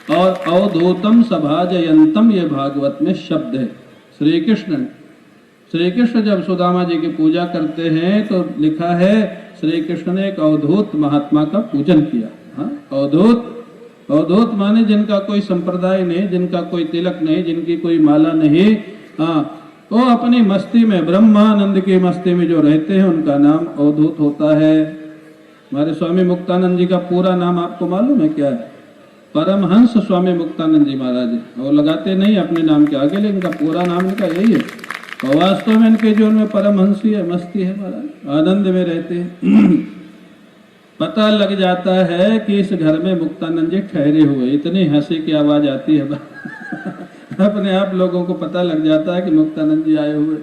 और अवधूतम सभाजयंतम ये भागवत में शब्द है। श्री कृष्ण जब सुदामा जी की पूजा करते हैं तो लिखा है श्री कृष्ण ने एक अवधूत महात्मा का पूजन किया। हाँ, अवधूत माने जिनका कोई संप्रदाय नहीं, जिनका कोई तिलक नहीं, जिनकी कोई माला नहीं। हाँ, वो अपनी मस्ती में, ब्रह्मानंद की मस्ती में जो रहते हैं उनका नाम अवधूत होता है। हमारे स्वामी मुक्तानंद जी का पूरा नाम आपको मालूम है क्या है? परमहंस स्वामी मुक्तानंद जी महाराज है। वो लगाते नहीं अपने नाम के आगे, लेकिन इनका पूरा नाम इनका यही है। और वास्तव में इनके जीवन में परमहंसी है, मस्ती है महाराज, आनंद में रहते हैं। पता लग जाता है कि इस घर में मुक्तानंद जी ठहरे हुए, इतनी हंसी की आवाज आती है। अपने आप लोगों को पता लग जाता है कि मुक्तानंद जी आए हुए।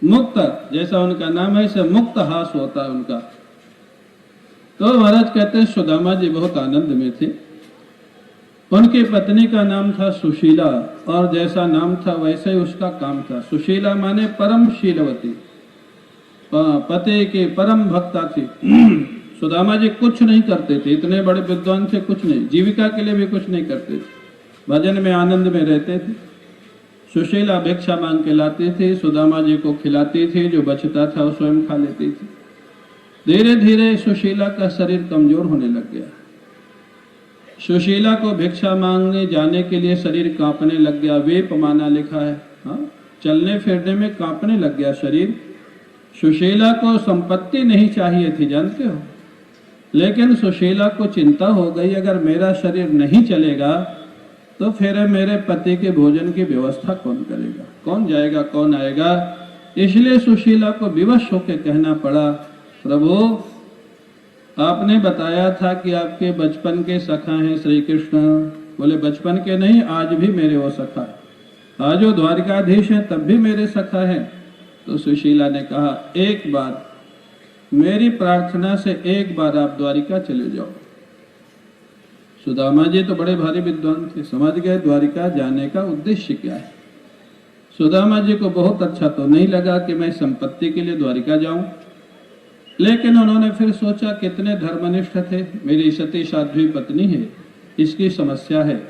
मुक्त जैसा उनका नाम है, इसे मुक्त हास होता है उनका। तो महाराज कहते हैं सुदामा जी बहुत आनंद में थे। उनकी पत्नी का नाम था सुशीला, और जैसा नाम था वैसे ही उसका काम था। सुशीला माने परम शीलवती, पति के परम भक्ता थी। सुदामा जी कुछ नहीं करते थे, इतने बड़े विद्वान थे, कुछ नहीं, जीविका के लिए भी कुछ नहीं करते थे, भजन में आनंद में रहते थे। सुशीला भिक्षा मांग के लाती थी, सुदामा जी को खिलाती थी, जो बचता था वो स्वयं खा लेती थी। धीरे धीरे सुशीला का शरीर कमजोर होने लग गया। सुशीला को भिक्षा मांगने जाने के लिए शरीर कांपने लग गया। वेप माना लिखा है। हाँ, चलने फिरने में कांपने लग गया शरीर। सुशीला को संपत्ति नहीं चाहिए थी, जानते हो, लेकिन सुशीला को चिंता हो गई, अगर मेरा शरीर नहीं चलेगा तो फिर मेरे पति के भोजन की व्यवस्था कौन करेगा, कौन जाएगा, कौन आएगा। इसलिए सुशीला को विवश होकर कहना पड़ा, प्रभु आपने बताया था कि आपके बचपन के सखा हैं श्री कृष्ण। बोले बचपन के नहीं, आज भी मेरे वो सखा है, आज वो द्वारिकाधीश हैं तब भी मेरे सखा है। तो सुशीला ने कहा एक बार मेरी प्रार्थना से एक बार आप द्वारिका चले जाओ। सुदामा जी तो बड़े भारी विद्वान थे, समझ गए द्वारिका जाने का उद्देश्य क्या है। सुदामा जी को बहुत अच्छा तो नहीं लगा कि मैं संपत्ति के लिए द्वारिका जाऊं, लेकिन उन्होंने फिर सोचा कितने धर्मनिष्ठ थे, मेरी सती साध्वी पत्नी है, इसकी समस्या है,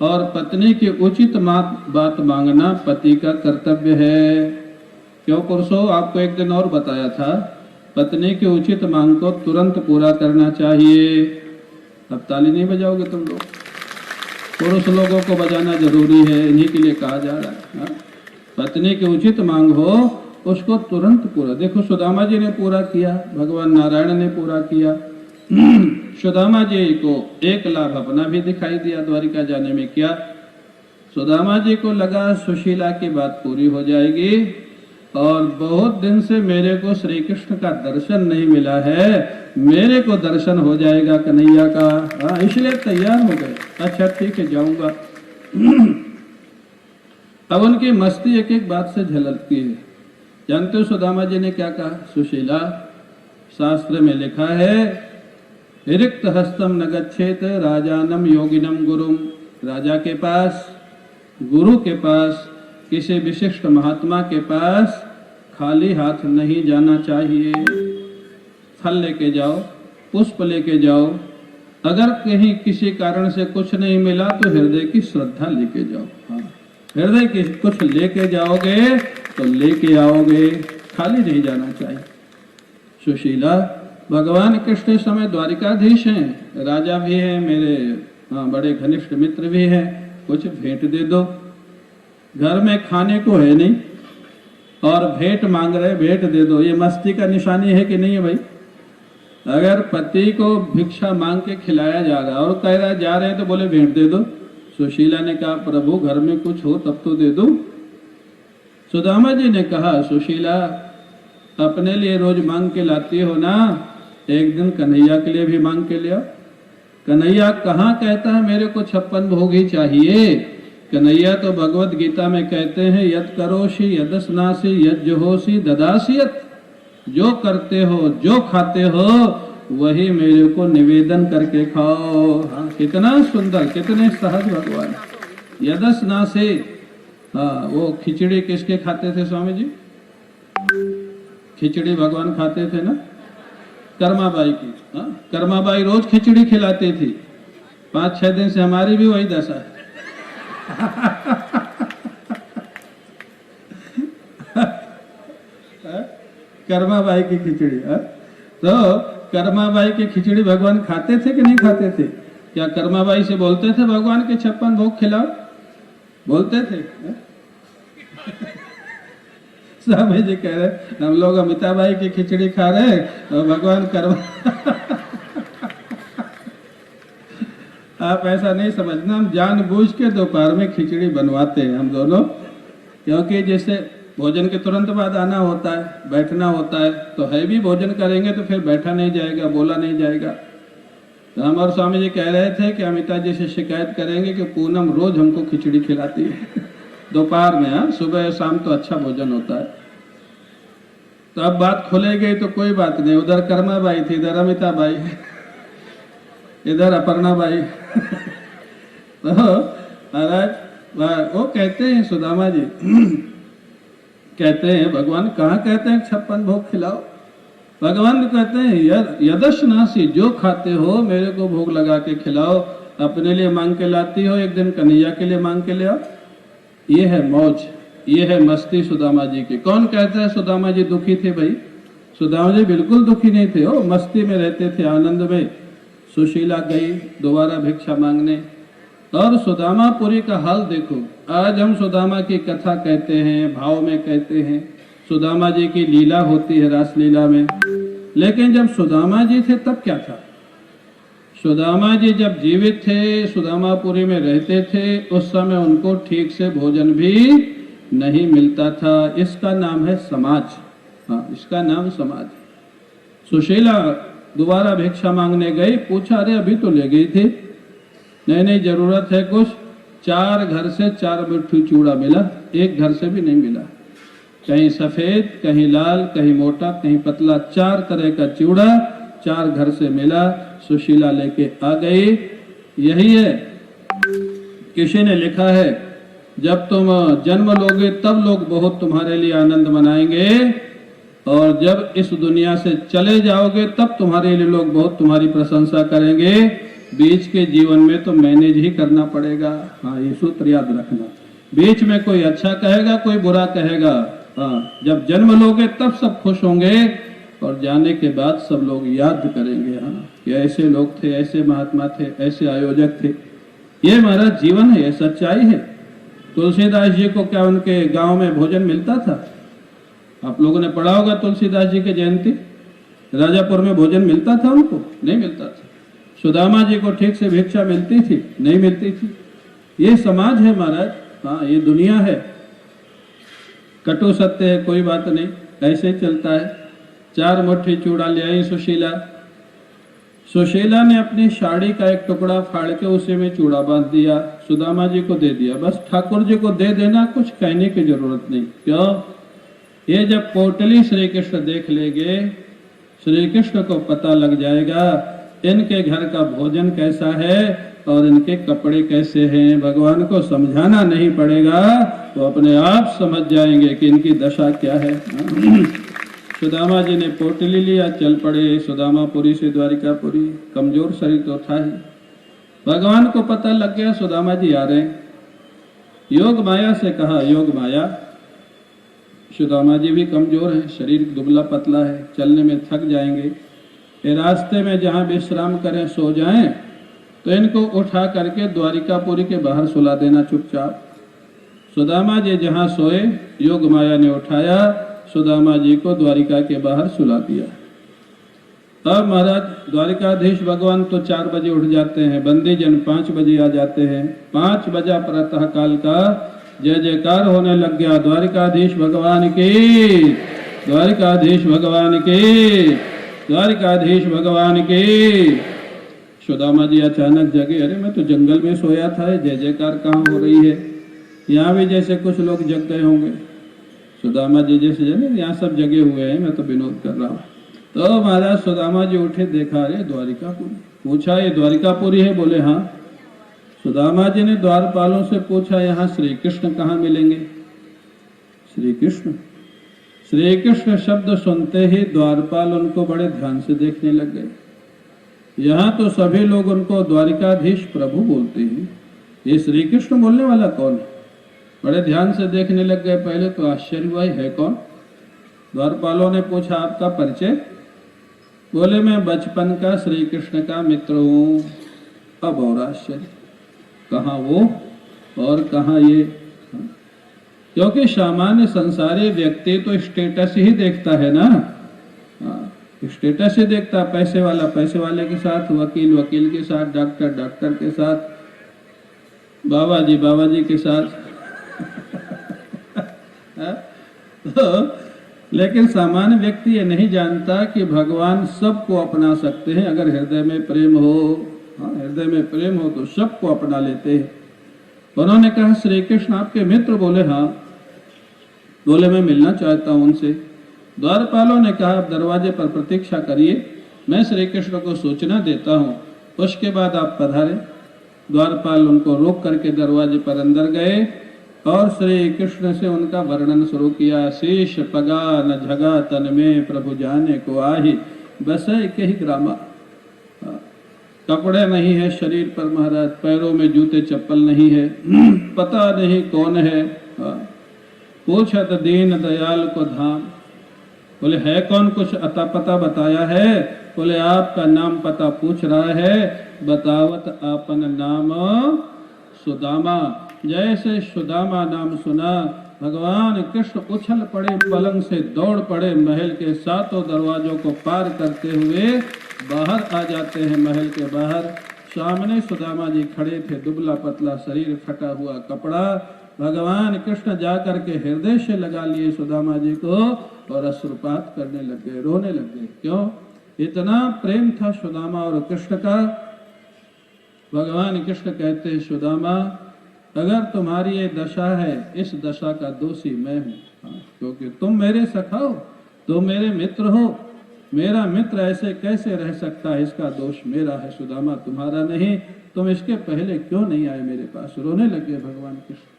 और पत्नी की उचित बात मांगना पति का कर्तव्य है। क्यों पुरुषों, आपको एक दिन और बताया था, पत्नी की उचित मांग को तुरंत पूरा करना चाहिए। अब ताली नहीं बजाओगे तुम लोग, पुरुष लोगों को बजाना जरूरी है, इन्हीं के लिए कहा जा रहा है। हाँ? पत्नी की उचित मांग हो उसको तुरंत पूरा। देखो सुदामा जी ने पूरा किया, भगवान नारायण ने पूरा किया। सुदामा जी को एक लाभ अपना भी दिखाई दिया द्वारिका जाने में। क्या सुदामा जी को लगा सुशीला की बात पूरी हो जाएगी, और बहुत दिन से मेरे को श्री कृष्ण का दर्शन नहीं मिला है, मेरे को दर्शन हो जाएगा कन्हैया का। हाँ, इसलिए तैयार हो गए। अच्छा ठीक है, जाऊंगा। अब उनकी मस्ती एक एक बात से झलकती है। जानते हो सुदामा जी ने क्या कहा? सुशीला, शास्त्र में लिखा है रिक्त हस्तम न गच्छेत राजानम योगिनम गुरुम। राजा के पास, गुरु के पास, किसी विशिष्ट महात्मा के पास खाली हाथ नहीं जाना चाहिए। फल लेके जाओ, पुष्प लेके जाओ, अगर कहीं किसी कारण से कुछ नहीं मिला तो हृदय की श्रद्धा लेके जाओ। हाँ, हृदय की कुछ लेके जाओगे तो लेके आओगे, खाली नहीं जाना चाहिए। सुशीला, भगवान कृष्ण इस समय द्वारिकाधीश हैं, राजा भी हैं, मेरे बड़े घनिष्ठ मित्र भी हैं, कुछ भेंट दे दो। घर में खाने को है नहीं और भेंट मांग रहे, भेंट दे दो। ये मस्ती का निशानी है कि नहीं है भाई? अगर पति को भिक्षा मांग के खिलाया जा रहा है और कह रहा जा रहे हैं तो बोले भेंट दे दो। सुशीला ने कहा प्रभु घर में कुछ हो तब तो दे दो। सुदामा जी ने कहा सुशीला, अपने लिए रोज मांग के लाती हो ना, एक दिन कन्हैया के लिए भी मांग के लिया। कन्हैया कहाँ कहता है मेरे को 56 भोग ही चाहिए? कन्हैया तो भगवत गीता में कहते हैं यत करोषि यदस्नासि यद जुहोषि ददासियत। जो करते हो, जो खाते हो, वही मेरे को निवेदन करके खाओ। हाँ, कितना सुंदर, कितने सहज भगवान। यदस्नासि, हाँ, वो खिचड़ी किसके खाते थे स्वामी जी? खिचड़ी भगवान खाते थे ना, कर्माबाई की। हाँ, कर्माबाई रोज खिचड़ी खिलाती थी। 5-6 दिन से हमारी भी वही दशा है। कर्माबाई की खिचड़ी है। तो कर्माबाई की खिचड़ी भगवान खाते थे कि नहीं खाते थे? क्या कर्माबाई से बोलते थे भगवान के 56 भोग खिलाओ? बोलते थे? स्वामी जी कह रहे हम लोग अमिताबाई की खिचड़ी खा रहे और भगवान कर्मा आप ऐसा नहीं समझना, हम जानबूझ के दोपहर में खिचड़ी बनवाते हैं हम दोनों, क्योंकि जैसे भोजन के तुरंत बाद आना होता है, बैठना होता है, तो है भी भोजन करेंगे तो फिर बैठा नहीं जाएगा, बोला नहीं जाएगा। तो हम और स्वामी जी कह रहे थे कि अमिता जी से शिकायत करेंगे कि पूनम रोज हमको खिचड़ी खिलाती है दोपहर में। हाँ, सुबह शाम तो अच्छा भोजन होता है। तो अब बात खुले गई तो कोई बात नहीं, उधर कर्माबाई थी, इधर अमिताबाई, इधर अपर्णाबाई। तो महाराज वो कहते हैं सुदामा जी कहते हैं भगवान कहाँ कहते हैं 56 भोग खिलाओ? भगवान कहते हैं यदशनासी, जो खाते हो मेरे को भोग लगा के खिलाओ। अपने लिए मांग के लाती हो, एक दिन कन्हैया के लिए मांग के ले आओ। ये है मौज, ये है मस्ती सुदामा जी की। कौन कहता है सुदामा जी दुखी थे? भाई सुदामा जी बिल्कुल दुखी नहीं थे, वो मस्ती में रहते थे, आनंद में। सुशीला गई दोबारा भिक्षा मांगने, और सुदामापुरी का हाल देखो। आज हम सुदामा की कथा कहते हैं, भाव में कहते हैं, सुदामा जी की लीला होती है रासलीला में, लेकिन जब सुदामा जी थे तब क्या था? सुदामा जी जब जीवित थे, सुदामापुरी में रहते थे, उस समय उनको ठीक से भोजन भी नहीं मिलता था। इसका नाम है समाज। हाँ, इसका नाम समाज। सुशीला दोबारा भिक्षा मांगने गई, पूछा अरे अभी तो ले गई थी। नहीं नहीं, जरूरत है कुछ। 4 घर से 4 मुट्ठी चूड़ा मिला, एक घर से भी नहीं मिला। कहीं सफेद, कहीं लाल, कहीं मोटा, कहीं पतला, 4 तरह का चूड़ा 4 घर से मिला। सुशीला लेके आ गई। यही है, किसी ने लिखा है जब तुम जन्म लोगे तब लोग बहुत तुम्हारे लिए आनंद मनाएंगे, और जब इस दुनिया से चले जाओगे तब तुम्हारे लिए लोग बहुत तुम्हारी प्रशंसा करेंगे। बीच के जीवन में तो मैनेज ही करना पड़ेगा। हाँ, ये सूत्र याद रखना। बीच में कोई अच्छा कहेगा, कोई बुरा कहेगा। हाँ, जब जन्म लोगे तब सब खुश होंगे, और जाने के बाद सब लोग याद करेंगे हाँ कि ऐसे लोग थे, ऐसे महात्मा थे, ऐसे आयोजक थे। ये हमारा जीवन है, ये सच्चाई है। तुलसीदास जी को क्या उनके गांव में भोजन मिलता था? आप लोगों ने पढ़ा होगा तुलसीदास जी की जयंती। राजापुर में भोजन मिलता था उनको? नहीं मिलता था। सुदामा जी को ठीक से भिक्षा मिलती थी? नहीं मिलती थी। ये समाज है महाराज। हाँ, ये दुनिया है। कटु सत्य है, कोई बात नहीं, ऐसे ही चलता है। 4 मुट्ठी चूड़ा ले आई सुशीला। सुशीला ने अपनी साड़ी का एक टुकड़ा फाड़ के उसी में चूड़ा बांध दिया, सुदामा जी को दे दिया। बस ठाकुर जी को दे देना, कुछ कहने की जरूरत नहीं। क्यों? ये जब पोटली श्री कृष्ण देख लेंगे, श्री कृष्ण को पता लग जाएगा इनके घर का भोजन कैसा है और इनके कपड़े कैसे हैं। भगवान को समझाना नहीं पड़ेगा, तो अपने आप समझ जाएंगे कि इनकी दशा क्या है। सुदामा जी ने पोटली लिया, चल पड़े सुदामापुरी से द्वारिकापुरी। कमजोर शरीर तो था ही। भगवान को पता लग गया सुदामा जी आ रहे हैं। योग माया से कहा, योग माया, सुदामा जी भी कमजोर है, शरीर दुबला पतला है, चलने में थक जाएंगे, ये रास्ते में जहाँ विश्राम करें, सो जाएं, तो इनको उठा करके द्वारिकापुरी के बाहर सुला देना चुपचाप। सुदामा जी जहाँ सोए, योग माया ने उठाया, सुदामा जी को द्वारिका के बाहर सुला दिया। अब महाराज द्वारिकाधीश भगवान तो 4 बजे उठ जाते हैं, बंदी जन 5 बजे आ जाते हैं। 5 बजा प्रातः काल का जय जयकार होने लग गया। द्वारिकाधीश भगवान की, द्वारिकाधीश भगवान की, द्वारिकाधीश भगवान की। सुदामा जी अचानक जगे, अरे मैं तो जंगल में सोया था, जय जयकार कहाँ हो रही है? यहाँ भी जैसे कुछ लोग जग गए होंगे। सुदामा जी जैसे जने, यहाँ सब जगे हुए हैं, मैं तो विनोद कर रहा हूँ। तो महाराज सुदामा जी उठे, देखा अरे द्वारिकापुरी। पूछा ये द्वारिकापुरी है? बोले हाँ। सुदामा जी ने द्वारपालों से पूछा, यहाँ श्री कृष्ण कहाँ मिलेंगे? श्री कृष्ण, श्री कृष्ण शब्द सुनते ही द्वारपाल उनको बड़े ध्यान से देखने लग गए। यहाँ तो सभी लोग उनको द्वारिकाधीश प्रभु बोलते हैं, ये श्री कृष्ण बोलने वाला कौन है? बड़े ध्यान से देखने लग गए। पहले तो आश्चर्य हुआ, है कौन? द्वारपालों ने पूछा आपका परिचय? बोले मैं बचपन का श्री कृष्ण का मित्र हूँ। अब और आश्चर्य, कहाँ वो और कहाँ ये? क्योंकि सामान्य संसारी व्यक्ति तो स्टेटस ही देखता है ना, स्टेटस ही देखता, पैसे वाला पैसे वाले के साथ, वकील वकील के साथ, डॉक्टर डॉक्टर के साथ, बाबा जी के साथ तो लेकिन सामान्य व्यक्ति ये नहीं जानता कि भगवान सबको अपना सकते हैं अगर हृदय में प्रेम हो। हृदय में प्रेम हो तो सबको अपना लेते हैं। उन्होंने कहा श्री कृष्ण आपके मित्र? बोले हाँ। बोले मैं मिलना चाहता हूं उनसे। द्वारपालों ने कहा आप दरवाजे पर प्रतीक्षा करिए, मैं श्री कृष्ण को सूचना देता हूं, उसके बाद आप पधारें। द्वारपाल उनको रोक करके दरवाजे पर अंदर गए और श्री कृष्ण से उनका वर्णन शुरू किया। शीश पगा न झगा तन में प्रभु जाने को आही, बस एक ही ग्रामा। कपड़े नहीं है शरीर पर महाराज, पैरों में जूते चप्पल नहीं है, पता नहीं कौन है। पूछत दीन दयाल को धाम। बोले है कौन? कुछ अता पता बताया है? बोले आपका नाम पता पूछ रहा है। बतावत आपन नाम सुदामा। जैसे सुदामा नाम सुना भगवान कृष्ण उछल पड़े, पलंग से दौड़ पड़े, महल के सातों दरवाजों को पार करते हुए बाहर आ जाते हैं। महल के बाहर सामने सुदामा जी खड़े थे, दुबला पतला शरीर, फटा हुआ कपड़ा। भगवान कृष्ण जाकर के हृदय से लगा लिए सुदामा जी को और अश्रुपात करने लग गए, रोने लग गए। क्यों? इतना प्रेम था सुदामा और कृष्ण का। भगवान कृष्ण कहते हैं सुदामा अगर तुम्हारी ये दशा है, इस दशा का दोषी मैं हूँ, क्योंकि तुम मेरे सखा हो, तुम मेरे मित्र हो। मेरा मित्र ऐसे कैसे रह सकता है? इसका दोष मेरा है सुदामा, तुम्हारा नहीं। तुम इसके पहले क्यों नहीं आए मेरे पास? रोने लगे भगवान कृष्ण।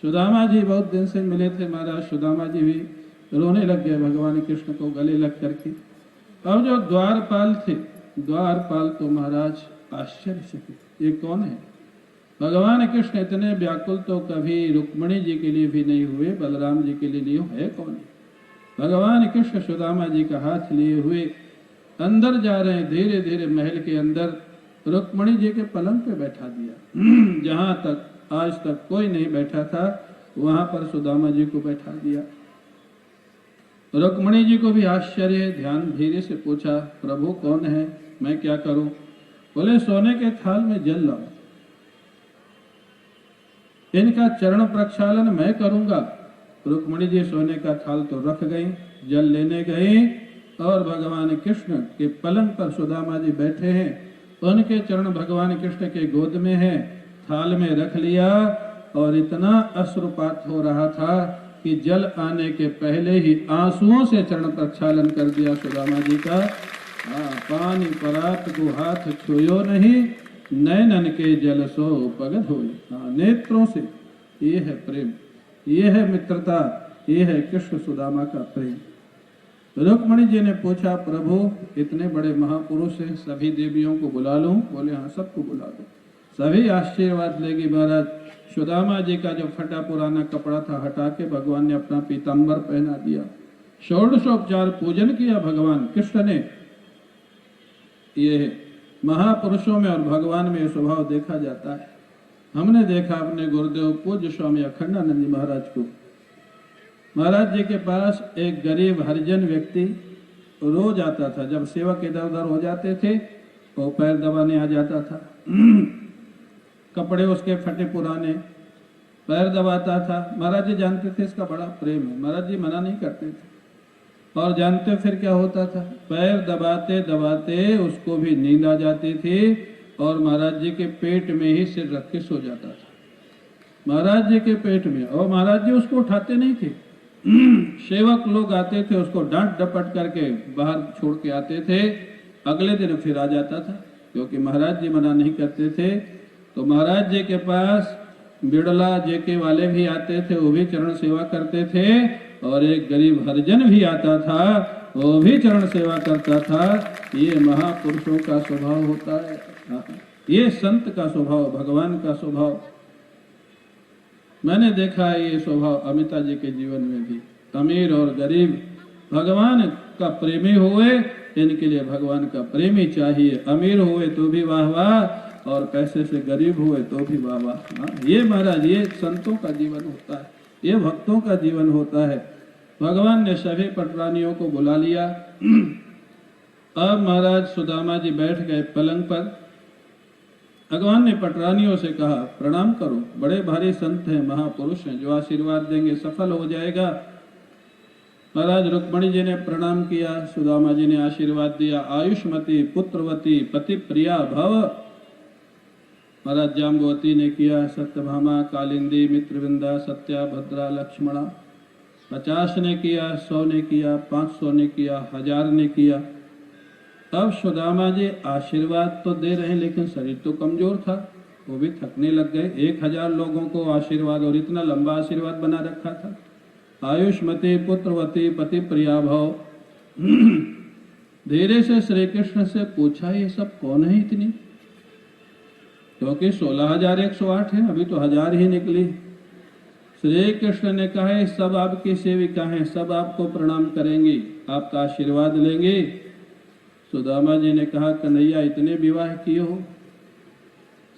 सुदामा जी बहुत दिन से मिले थे महाराज, सुदामा जी भी रोने लग गए भगवान कृष्ण को गले लग करके। अब जो द्वारपाल थे, द्वारपाल तो महाराज आश्चर्य से, ये कौन है? भगवान कृष्ण इतने व्याकुल तो कभी रुक्मिणी जी के लिए भी नहीं हुए, बलराम जी के लिए नहीं हुए। है कौन है? भगवान कृष्ण सुदामा जी का हाथ लिए हुए अंदर जा रहे हैं। धीरे धीरे महल के अंदर रुक्मिणी जी के पलंग पे बैठा दिया। जहां तक आज तक कोई नहीं बैठा था वहां पर सुदामा जी को बैठा दिया। रुक्मिणी जी को भी आश्चर्य, ध्यान धीरे से पूछा प्रभु कौन है, मैं क्या करूं? बोले सोने के थाल में जल लाओ, इनका चरण प्रक्षालन मैं करूंगा। रुक्मिणी जी सोने का थाल तो रख गई, जल लेने गई और भगवान कृष्ण के पलंग पर सुदामा जी बैठे हैं, उनके चरण भगवान कृष्ण के गोद में है, थाल में रख लिया और इतना अश्रुपात हो रहा था कि जल आने के पहले ही आंसुओं से चरण प्रक्षालन कर दिया सुदामा जी का। पानी परात को हाथ छुयो नहीं, नैनन के जल सो पगध हो। नेत्रों से, ये है प्रेम, ये है मित्रता, ये है कृष्ण सुदामा का प्रेम। रुक्मिणी जी ने पूछा प्रभु इतने बड़े महापुरुष हैं, सभी देवियों को बुला लूं? बोले हाँ सबको बुला दो। सभी आशीर्वाद लेगी महाराज। सुदामा जी का जो फटा पुराना कपड़ा था हटा के भगवान ने अपना पीताम्बर पहना दिया। षोडशोपचार पूजन किया भगवान कृष्ण ने। ये महापुरुषों में और भगवान में स्वभाव देखा जाता है। हमने देखा अपने गुरुदेव पूज्य स्वामी अखंडानंद जी महाराज को। महाराज जी के पास एक गरीब हरिजन व्यक्ति रोज आता था। जब सेवक इधर उधर हो जाते थे वो पैर दबाने आ जाता था। कपड़े उसके फटे पुराने, पैर दबाता था। महाराज जी जानते थे इसका बड़ा प्रेम है, महाराज जी मना नहीं करते थे। और जानते फिर क्या होता था? पैर दबाते दबाते उसको भी नींद आ जाती थी और महाराज जी के पेट में ही सिर रख के सो जाता था। महाराज जी के पेट में। और महाराज जी उसको उठाते नहीं थे। सेवक लोग आते थे, उसको डांट डपट करके बाहर छोड़ के आते थे। अगले दिन फिर आ जाता था, क्योंकि महाराज जी मना नहीं करते थे। तो महाराज जी के पास बिड़ला जेके वाले भी आते थे, वो भी चरण सेवा करते थे। और एक गरीब हरिजन भी आता था, वो भी चरण सेवा करता था। ये महापुरुषों का स्वभाव होता है, ये संत का स्वभाव, भगवान का स्वभाव। मैंने देखा है ये स्वभाव अमिता जी के जीवन में भी। अमीर और गरीब भगवान का प्रेमी हुए, इनके लिए भगवान का प्रेमी चाहिए। अमीर हुए तो भी वाह वाह, और पैसे से गरीब हुए तो भी वाह वाह। ये महाराज, ये संतों का जीवन होता है, ये भक्तों का जीवन होता है। भगवान ने सभी पटरानियों को बुला लिया। अब महाराज सुदामा जी बैठ गए पलंग पर। भगवान ने पटरानियों से कहा, प्रणाम करो, बड़े भारी संत हैं, महापुरुष हैं, जो आशीर्वाद देंगे सफल हो जाएगा। महाराज रुक्मणी जी ने प्रणाम किया, सुदामा जी ने आशीर्वाद दिया, आयुष्मती पुत्रवती पति प्रिया भव। महाराज जाम्बवती ने किया, सत्यभामा कालिंदी मित्रविंदा सत्या भद्रा लक्ष्मणा। 50 ने किया, 100 ने किया, 500 ने किया, 1000 ने किया। अब सुदामा जी आशीर्वाद तो दे रहे हैं, लेकिन शरीर तो कमजोर था, वो भी थकने लग गए। 1000 लोगों को आशीर्वाद, और इतना लंबा आशीर्वाद बना रखा था। आयुष्मती पुत्रवती पति प्रिया भव। धीरे से श्री कृष्ण से पूछा, ये सब कौन है इतनी? क्योंकि 16,108 है, अभी तो 1000 ही निकली। श्री कृष्ण ने कहा, सब आपकी सेविका हैं, सब आपको प्रणाम करेंगी, आपका आशीर्वाद लेंगे। सुदामा जी ने कहा, कन्हैया इतने विवाह किए हो?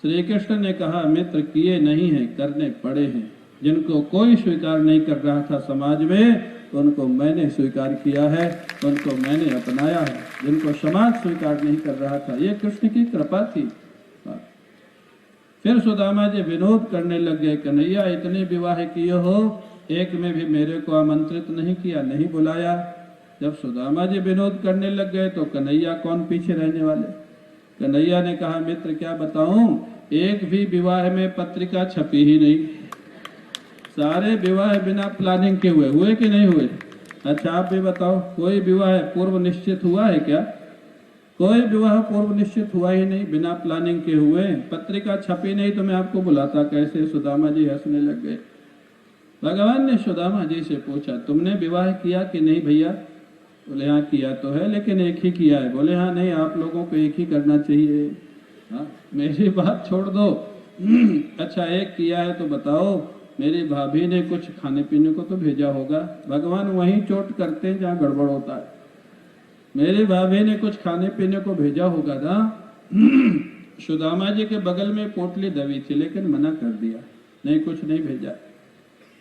श्री कृष्ण ने कहा, मित्र किए नहीं हैं, करने पड़े हैं। जिनको कोई स्वीकार नहीं कर रहा था समाज में, उनको मैंने स्वीकार किया है, उनको मैंने अपनाया है। जिनको समाज स्वीकार नहीं कर रहा था, ये कृष्ण की कृपा थी। फिर सुदामा जी विनोद करने लग गए, कन्हैया इतने विवाह किए हो, एक में भी मेरे को आमंत्रित नहीं किया, नहीं बुलाया। जब सुदामा जी विनोद करने लग गए तो कन्हैया कौन पीछे रहने वाले। कन्हैया ने कहा, मित्र क्या बताऊं, एक भी विवाह में पत्रिका छपी ही नहीं। सारे विवाह बिना प्लानिंग के हुए कि नहीं हुए? अच्छा आप भी बताओ, कोई विवाह पूर्व निश्चित हुआ है क्या? कोई विवाह पूर्व निश्चित हुआ ही नहीं, बिना प्लानिंग के हुए। पत्रिका छपी नहीं तो मैं आपको बुलाता कैसे? सुदामा जी हंसने लग गए। भगवान ने सुदामा जी से पूछा, तुमने विवाह किया कि नहीं भैया? बोले हाँ किया तो है, लेकिन एक ही किया है। बोले हाँ नहीं, आप लोगों को एक ही करना चाहिए। हाँ मेरी बात छोड़ दो। अच्छा एक किया है तो बताओ, मेरी भाभी ने कुछ खाने पीने को तो भेजा होगा। भगवान वहीं चोट करते हैं जहाँ गड़बड़ होता है। मेरी भाभी ने कुछ खाने पीने को भेजा होगा ना। सुदामा जी के बगल में पोटली दबी थी, लेकिन मना कर दिया, नहीं कुछ नहीं भेजा।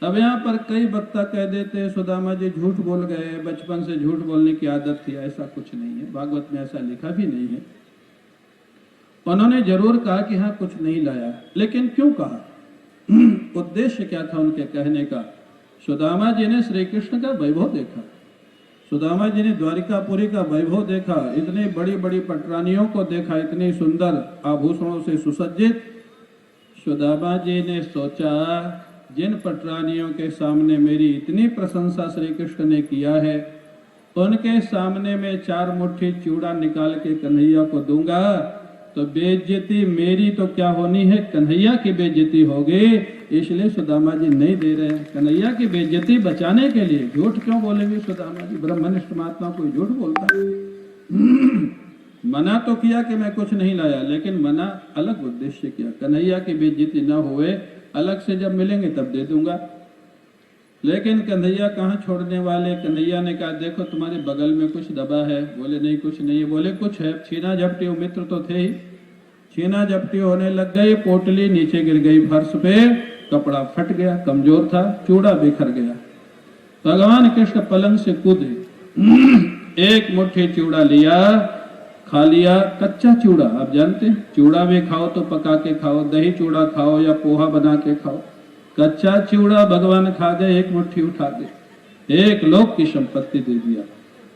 अब यहाँ पर कई वक्ता कह देते हैं सुदामा जी झूठ बोल गए, बचपन से झूठ बोलने की आदत थी। ऐसा कुछ नहीं है, भागवत में ऐसा लिखा भी नहीं है। उन्होंने जरूर कहा कि हाँ कुछ नहीं लाया, लेकिन क्यों कहा, उद्देश्य क्या था उनके कहने का? सुदामा जी ने श्री कृष्ण का वैभव देखा, सुदामा जी ने द्वारिकापुरी का वैभव देखा, इतनी बड़ी बड़ी पटरानियों को देखा, इतनी सुंदर आभूषणों से सुसज्जित। सुदामा जी ने सोचा, जिन पटरानियों के सामने मेरी इतनी प्रशंसा श्री कृष्ण ने किया है, उनके सामने में 4 मुट्ठी चूड़ा निकाल के कन्हैया को दूंगा तो बेइज्जती मेरी तो क्या होनी है, कन्हैया की बेइज्जती होगी। इसलिए सुदामा जी नहीं दे रहे हैं। कन्हैया की बेइज्जती बचाने के लिए झूठ क्यों बोलेंगे सुदामा जी? ब्रह्मनिष्ठ महात्मा कोई झूठ बोलता है? मना तो किया कि मैं कुछ नहीं लाया, लेकिन मना अलग उद्देश्य किया, कन्हैया की बेइज्जती न होए, अलग से जब मिलेंगे तब दे दूंगा। लेकिन कन्हैया कहाँ छोड़ने वाले। कन्हैया ने कहा, देखो तुम्हारे बगल में कुछ दबा है। बोले नहीं कुछ नहीं है। बोले कुछ है। छीना झपटी, मित्र तो थे ही, छीना झपटी होने लग गई, पोटली नीचे गिर गई फर्श पे, कपड़ा फट गया, कमजोर था, चूड़ा बिखर गया। भगवान कृष्ण पलंग से कूदे, एक मुट्ठी चूड़ा लिया, खा लिया। कच्चा चूड़ा आप जानते हैं, चूड़ा भी खाओ तो पका के खाओ, दही चूड़ा खाओ या पोहा बना के खाओ। कच्चा चूड़ा भगवान खा गए, एक मुट्ठी उठा के 1 लोक की संपत्ति दे दिया।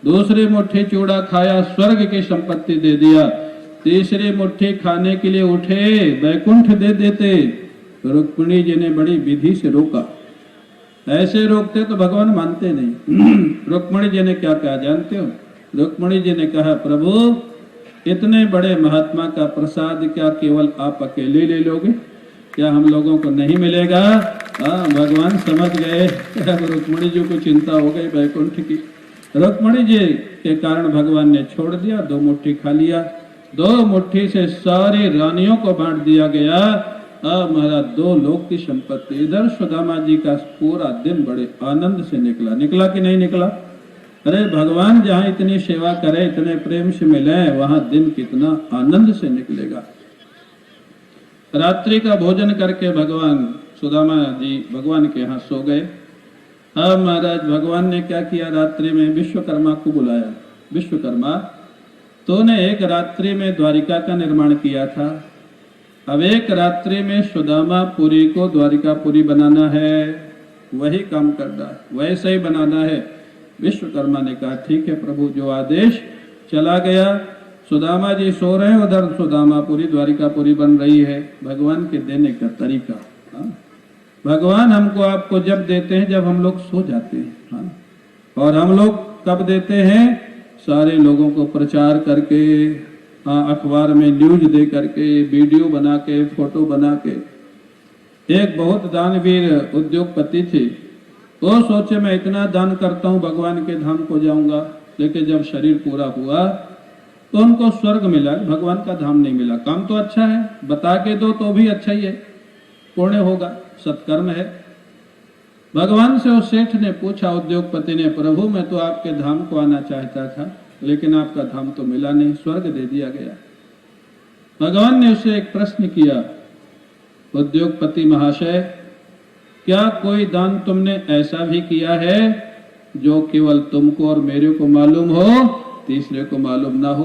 दूसरी मुट्ठी चूड़ा खाया, स्वर्ग की संपत्ति दे दिया। तीसरी मुट्ठी खाने के लिए उठे, वैकुंठ दे देते। रुक्मिणी जी ने बड़ी विधि से रोका, ऐसे रोकते तो भगवान मानते नहीं। रुक्मिणी जी ने क्या कहा जानते हो? रुक्मिणी जी ने कहा, प्रभु इतने बड़े महात्मा का प्रसाद क्या केवल आप अकेले ले लोगे? क्या हम लोगों को नहीं मिलेगा? भगवान समझ गए, रुक्मिणी जी को चिंता हो गई वैकुंठ की। रुक्मणी जी के कारण भगवान ने छोड़ दिया, 2 मुट्ठी खा लिया। 2 मुट्ठी से सारी रानियों को बांट दिया गया। अब महाराज 2 लोक की संपत्ति। इधर सुदामा जी का पूरा दिन बड़े आनंद से निकला कि नहीं निकला? अरे भगवान जहाँ इतनी सेवा करे, इतने प्रेम से मिले, वहां दिन कितना आनंद से निकलेगा। रात्रि का भोजन करके भगवान सुदामा जी भगवान के यहाँ सो गए। अब महाराज भगवान ने क्या किया, रात्रि में विश्वकर्मा को बुलाया। विश्वकर्मा, तूने एक रात्रि में द्वारिका का निर्माण किया था, अब एक रात्रि में सुदामापुरी को द्वारिकापुरी बनाना है, वही काम करना है, वैसे ही बनाना है। विश्वकर्मा ने कहा ठीक है प्रभु, जो आदेश। चला गया। सुदामा जी सो रहे हैं, उधर सुदामापुरी द्वारिकापुरी बन रही है। भगवान के देने का तरीका, हाँ? भगवान हमको आपको जब देते हैं जब हम लोग सो जाते हैं, हाँ? और हम लोग कब देते हैं? सारे लोगों को प्रचार करके, हाँ, अखबार में न्यूज दे करके, वीडियो बना के, फोटो बना के। एक बहुत दानवीर उद्योगपति थे, वो सोचे मैं इतना दान करता हूँ, भगवान के धाम को जाऊंगा। लेकिन जब शरीर पूरा हुआ तो उनको स्वर्ग मिला, भगवान का धाम नहीं मिला। काम तो अच्छा है, बता के दो तो भी अच्छा ही है, पुण्य होगा, सत्कर्म है। भगवान से उस सेठ ने पूछा, उद्योगपति ने, प्रभु मैं तो आपके धाम को आना चाहता था, लेकिन आपका धाम तो मिला नहीं, स्वर्ग दे दिया गया। भगवान ने उसे एक प्रश्न किया, उद्योगपति महाशय, क्या कोई दान तुमने ऐसा भी किया है जो केवल तुमको और मेरे को मालूम हो, तीसरे को मालूम ना हो?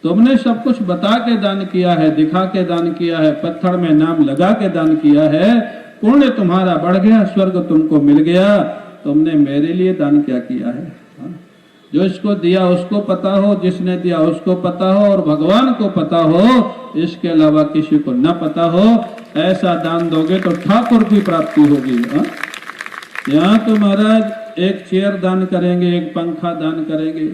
तुमने सब कुछ बता के दान किया है, दिखा के दान किया है, पत्थर में नाम लगा के दान किया है, पुण्य तुम्हारा बढ़ गया, स्वर्ग तुमको मिल गया। तुमने मेरे लिए दान क्या किया है? जो इसको दिया उसको पता हो, जिसने दिया उसको पता हो, और भगवान को पता हो, इसके अलावा किसी को न पता हो। ऐसा दान दोगे तो ठाकुर की प्राप्ति होगी। यहाँ तो महाराज एक चेयर दान करेंगे, एक पंखा दान करेंगे।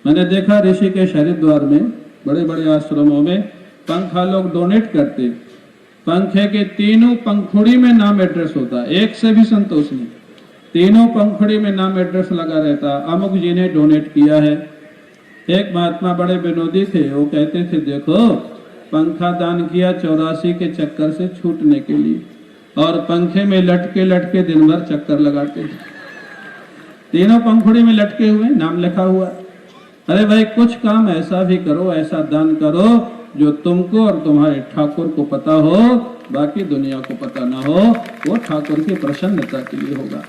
मैंने देखा ऋषिकेश हरिद्वार में बड़े बड़े आश्रमों में पंखा लोग डोनेट करते, पंखे के तीनों पंखुड़ी में नाम एड्रेस होता, एक से भी संतोष नहीं, तीनों पंखुड़ी में नाम एड्रेस लगा रहता, अमुक जी ने डोनेट किया है। एक महात्मा बड़े विनोदी थे, वो कहते थे देखो पंखा दान किया 84 के चक्कर से छूटने के लिए, और पंखे में लटके लटके दिन भर चक्कर लगाते थे, तीनों पंखुड़ी में लटके हुए, नाम लिखा हुआ। अरे भाई कुछ काम ऐसा भी करो, ऐसा दान करो जो तुमको और तुम्हारे ठाकुर को पता हो, बाकी दुनिया को पता ना हो, वो ठाकुर की प्रसन्नता के लिए होगा।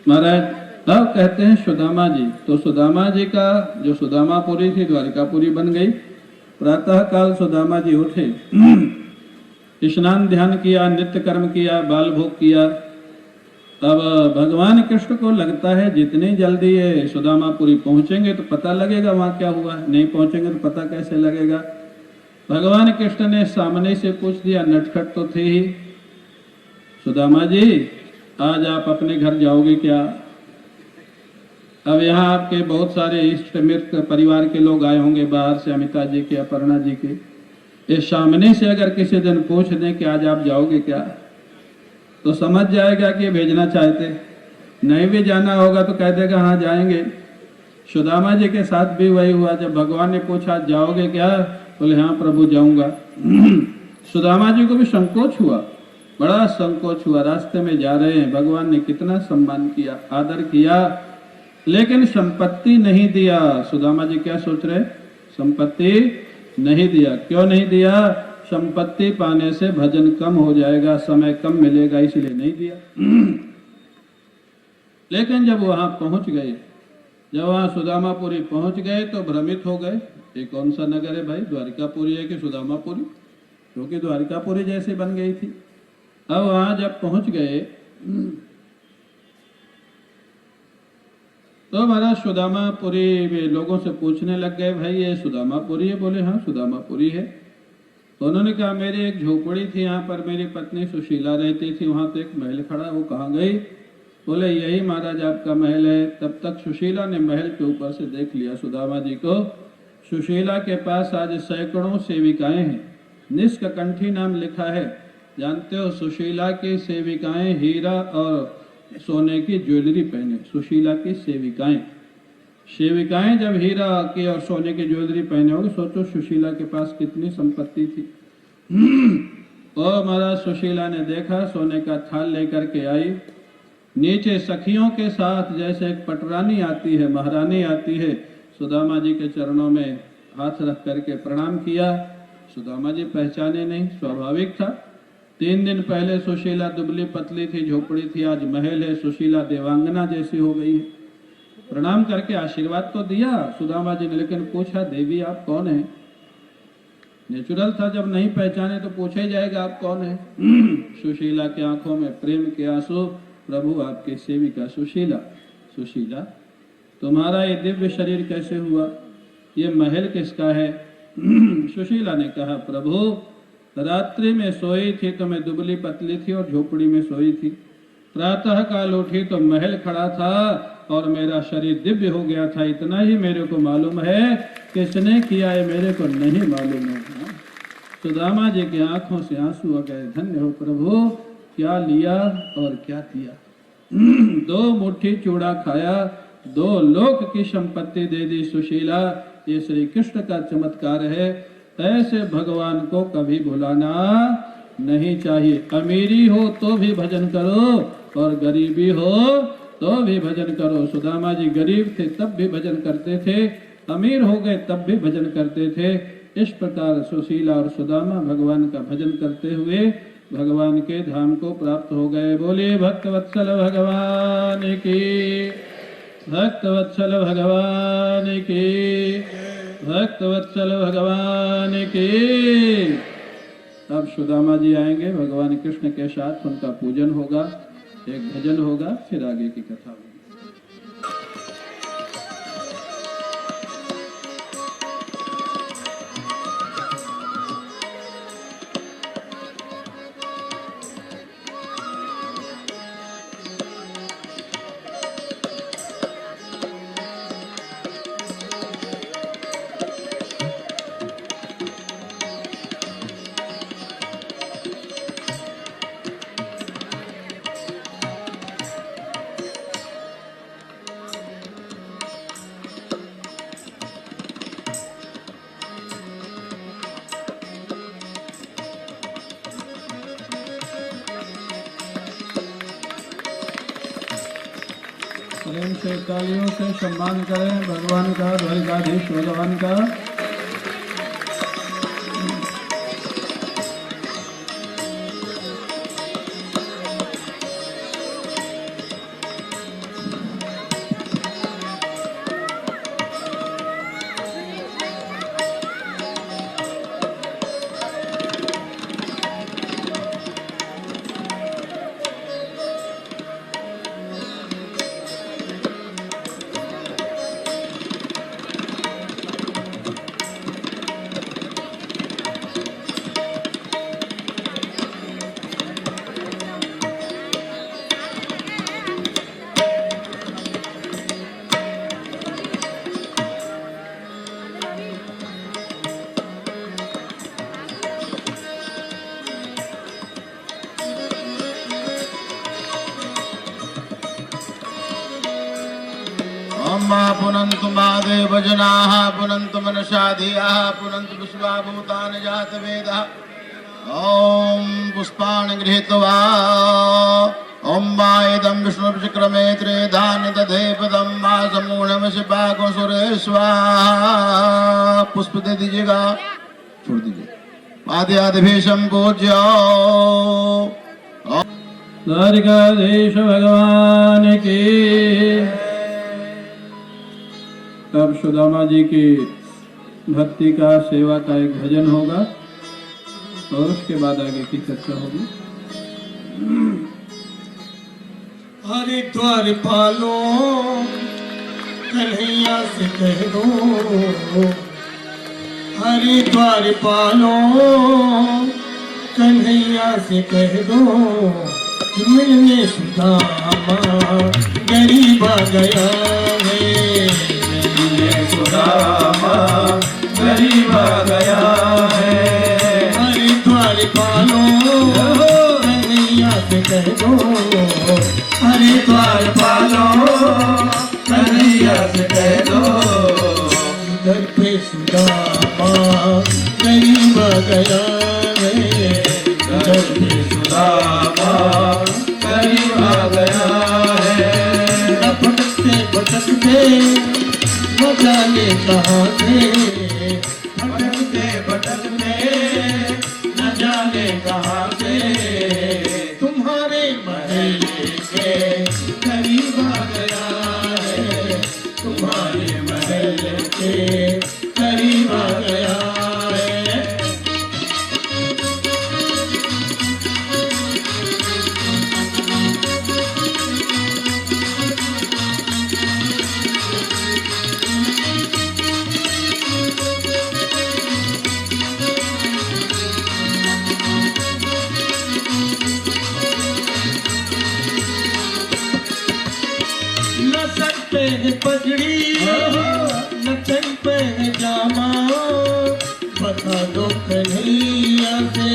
महाराज तब कहते हैं सुदामा जी, तो सुदामा जी का जो सुदामापुरी थी द्वारिकापुरी बन गई। प्रातः काल सुदामा जी उठे, स्नान ध्यान किया, नित्य कर्म किया, बाल भोग किया। अब भगवान कृष्ण को लगता है जितनी जल्दी ये सुदामापुरी पहुंचेंगे तो पता लगेगा वहां क्या हुआ, नहीं पहुंचेंगे तो पता कैसे लगेगा। भगवान कृष्ण ने सामने से पूछ दिया, नटखट तो थे ही, सुदामा जी आज आप अपने घर जाओगे क्या? अब यहाँ आपके बहुत सारे इष्ट मित्र परिवार के लोग आए होंगे बाहर से, अमिता जी के, अपर्णा जी के। ये सामने से अगर किसी दिन पूछ दें कि आज आप जाओगे क्या, तो समझ जाएगा कि भेजना चाहते। नहीं भी जाना होगा तो कह देगा हाँ जाएंगे। सुदामा जी के साथ भी वही हुआ, जब भगवान ने पूछा जाओगे क्या, बोले हाँ प्रभु जाऊंगा। सुदामा जी को भी संकोच हुआ, बड़ा संकोच हुआ, रास्ते में जा रहे हैं, भगवान ने कितना सम्मान किया, आदर किया, लेकिन संपत्ति नहीं दिया। सुदामा जी क्या सोच रहे, संपत्ति नहीं दिया। क्यों नहीं दिया? संपत्ति पाने से भजन कम हो जाएगा, समय कम मिलेगा, इसलिए नहीं दिया। लेकिन जब वहां पहुंच गए, जब वहां सुदामापुरी पहुंच गए तो भ्रमित हो गए, ये कौन सा नगर है भाई, द्वारिकापुरी है कि सुदामापुरी, क्योंकि द्वारिकापुरी जैसे बन गई थी। अब वहां जब पहुंच गए तो महाराज सुदामापुरी में लोगों से पूछने लग गए, भाई ये सुदामापुरी है? बोले हाँ सुदामापुरी है। तो उन्होंने कहा मेरी एक झोपड़ी थी, यहाँ पर मेरी पत्नी सुशीला रहती थी, वहां तो एक महल खड़ा, वो कहाँ गई? बोले यही महाराज आपका महल है। तब तक सुशीला ने महल के ऊपर से देख लिया सुदामा जी को। सुशीला के पास आज सैकड़ों सेविकाएं हैं, निष्कंठी नाम लिखा है। जानते हो सुशीला की सेविकाएं हीरा और सोने की ज्वेलरी पहने। सुशीला की सेविकाएं, सेविकाएं जब हीरा की और सोने की ज्वेलरी पहने होगी, सोचो सुशीला के पास कितनी संपत्ति थी। और महाराज सुशीला ने देखा, सोने का थाल लेकर के आई, नीचे सखियों के साथ जैसे एक पटरानी आती है, महारानी आती है, सुदामा जी के चरणों में हाथ रख करके प्रणाम किया। सुदामा जी पहचाने नहीं, स्वाभाविक था। 3 दिन पहले सुशीला दुबली पतली थी, झोपड़ी थी, आज महल है, सुशीला देवांगना जैसी हो गई है। प्रणाम करके आशीर्वाद तो दिया सुदामा जी ने, लेकिन पूछा देवी आप कौन है? नेचुरल था, जब नहीं पहचाने तो पूछा ही जाएगा आप कौन है। सुशीला की आंखों में प्रेम के आंसू, प्रभु आपकी सेविका सुशीला। सुशीला तुम्हारा ये दिव्य शरीर कैसे हुआ? ये महल किसका है? सुशीला ने कहा प्रभु रात्रि में सोई थी तो मैं दुबली पतली थी और झोपड़ी में सोई थी। प्रातः काल उठी तो महल खड़ा था और मेरा शरीर दिव्य हो गया था। इतना ही मेरे को मालूम है, किसने किया है मेरे को नहीं मालूम है। सुदामा जी की आंखों से आंसू आ गए। धन्य हो प्रभु, क्या लिया और क्या किया। 2 मुट्ठी चूड़ा खाया, 2 लोक की संपत्ति दे दी सुशीला। ये श्री कृष्ण का चमत्कार है। ऐसे भगवान को कभी भुलाना नहीं चाहिए। अमीरी हो तो भी भजन करो और गरीबी हो तो भी भजन करो। सुदामा जी गरीब थे तब भी भजन करते थे, अमीर हो गए तब भी भजन करते थे। इस प्रकार सुशीला और सुदामा भगवान का भजन करते हुए भगवान के धाम को प्राप्त हो गए। बोले भक्तवत्सल भगवान की, भक्तवत्सल भगवान की, भक्तवत्सल भगवान की। अब सुदामा जी आएंगे, भगवान कृष्ण के साथ उनका पूजन होगा, एक भजन होगा, फिर आगे की कथा होगी। प्रेम से तालियों से सम्मान करें भगवान का, द्वारिकाधीश भगवान का। पुनन्तु मादेव जनाः पुनन्तु मनसा धियाः पुनन्तु विश्वाभूतानि जातवेदः। ॐ पुष्पाणि गृहीत्वा ॐ मा इदं विष्णुविक्रमे त्रिधान्य दधे पदं मा समूढमसि पाको सुरेश्वा। पुष्प दे दीजिएगा, छोड़ दीजिए। पादयादिभीषं पूज्य द्वारिकाधीश भगवान की। तब सुदामा जी की भक्ति का, सेवा का एक भजन होगा और उसके बाद आगे की चर्चा होगी। हरिद्वार पालो कन्हैया से कह दो, हरिद्वार पालो कन्हैया से कह दो, मिलने सुदामा गरीब आ गया है, सुदामा गरीब आ गया है। हरिद्वार पालो कन्हैया से कह दो, हरिद्वार पालो कन्हैया से कह दो दर पे सुदामा गरीब गया है, दर पे सुदामा करीब आ गया है। भटकते भटकते न जाने कहाँ से, भटकते भटकते न जाने कहाँ से तुम्हारे महल के करीब आ गया है, तुम्हारे महल के करीब आ गया है। न सर पे है पगड़ी न तन पे है जामा, बता दो कन्हैया से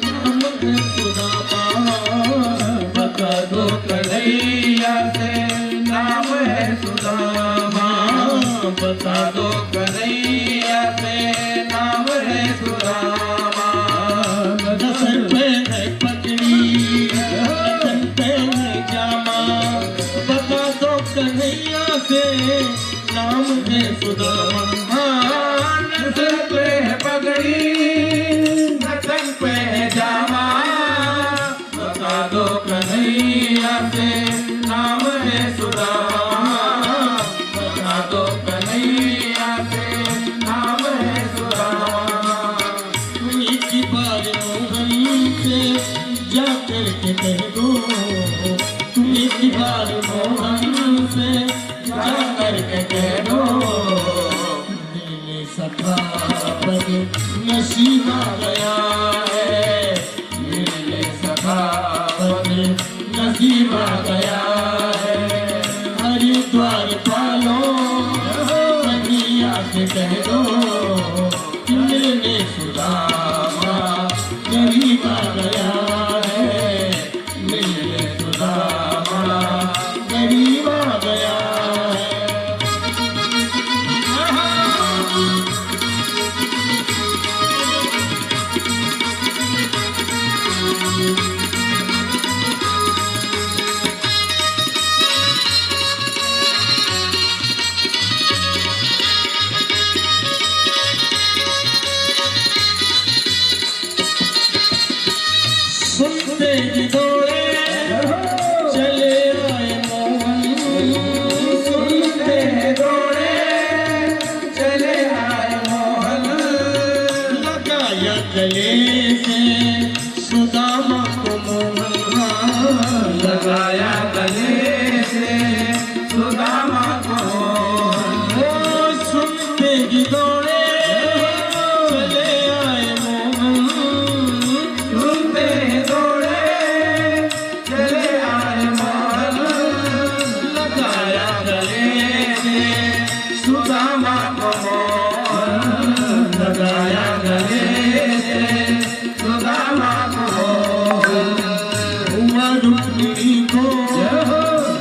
नाम है सुदामा, बता दो कन्हैया से नाम है सुदामा, बता दो कन्हैया से नाम है सुदामा। न सर पे है पगड़ी न तन पे है जामा, बता दो कन्हैया से नाम है सुदामा। सर पे है पगड़ी न तन पे है जामा, बता दो कन्हैया से नाम है सुदामा, बता दो कन्हैया से नाम है सुदामा। तुम्ही की बार मोहन से जा करके कह दो, तुम्ही की बार मोहन से जा करके कह दो, मेरे सखा पर नसीब आ गया है, मेरे सखा पर नसीब आ गया है। हरिद्वार पालो कन्हैया से कह दो कि मेरे सुदामा करीब आ गया है, मेरे सुदामा करीब आ गया है। सुनते ही दौड़े चले आए मोहन, सुनते दौड़े चले आए मोहन, लगाया गले से सुदामा को मोहन, लगाया गले से सुदामा को। ओ सुनते ही दौड़े चले आए मोहन, सुनते दौड़े चले आए मोहन, लगाया गले से सुदामा को मोहन, लगाया गले से सुदामा को मोहन। हुआ रुक्मिणी को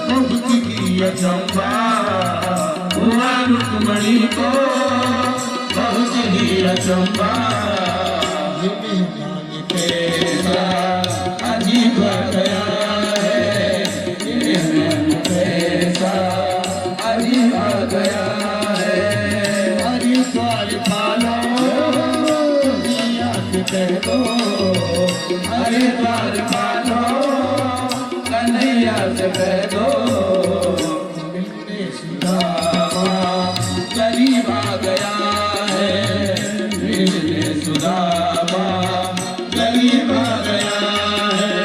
बहुत किया चंपा, हुआ रुक्मणी को बहुत ही अचंबा, तेरा अजीब गया है, तेरा अजीब गया है। हरिद्वार पालो कन्हैया से कह दो, हरिद्वार पालो कन्हैया से कह दो, मेरे सुदामा करीब आ गया है, मेरे सुदामा करीब आ गया है।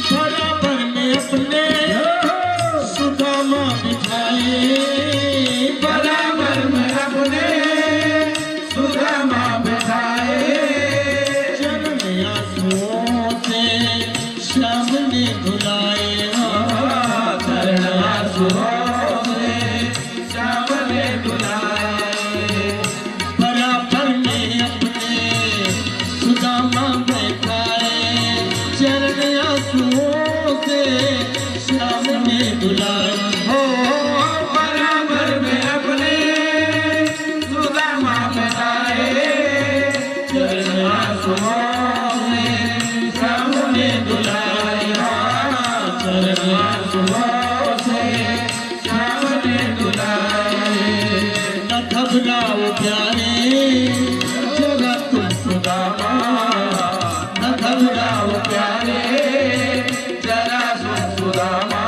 बराबर में अपने घबराओ प्यारे जरा तुम सुदामा, न घबराओ प्यारे जरा तुम सुदामा।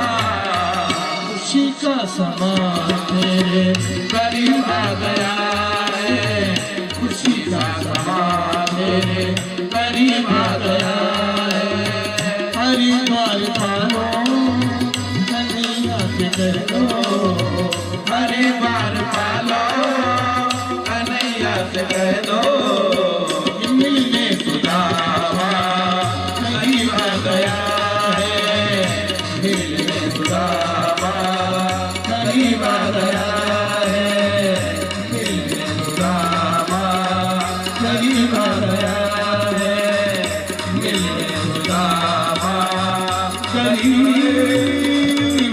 खुशी का समा तेरे करीब आ गया है, खुशी का समा तेरे करीब आ गया है। हरिद्वार पालो कन्हैया से कर दो, हरिद्वार पालो कन्हैया से कह दो। मिलने सुदामा करीब आ गया है, मिलने सुदामा करीब आ गया है, मिलने सुदामा करीब आ गया है, मिलने सुदामा करीब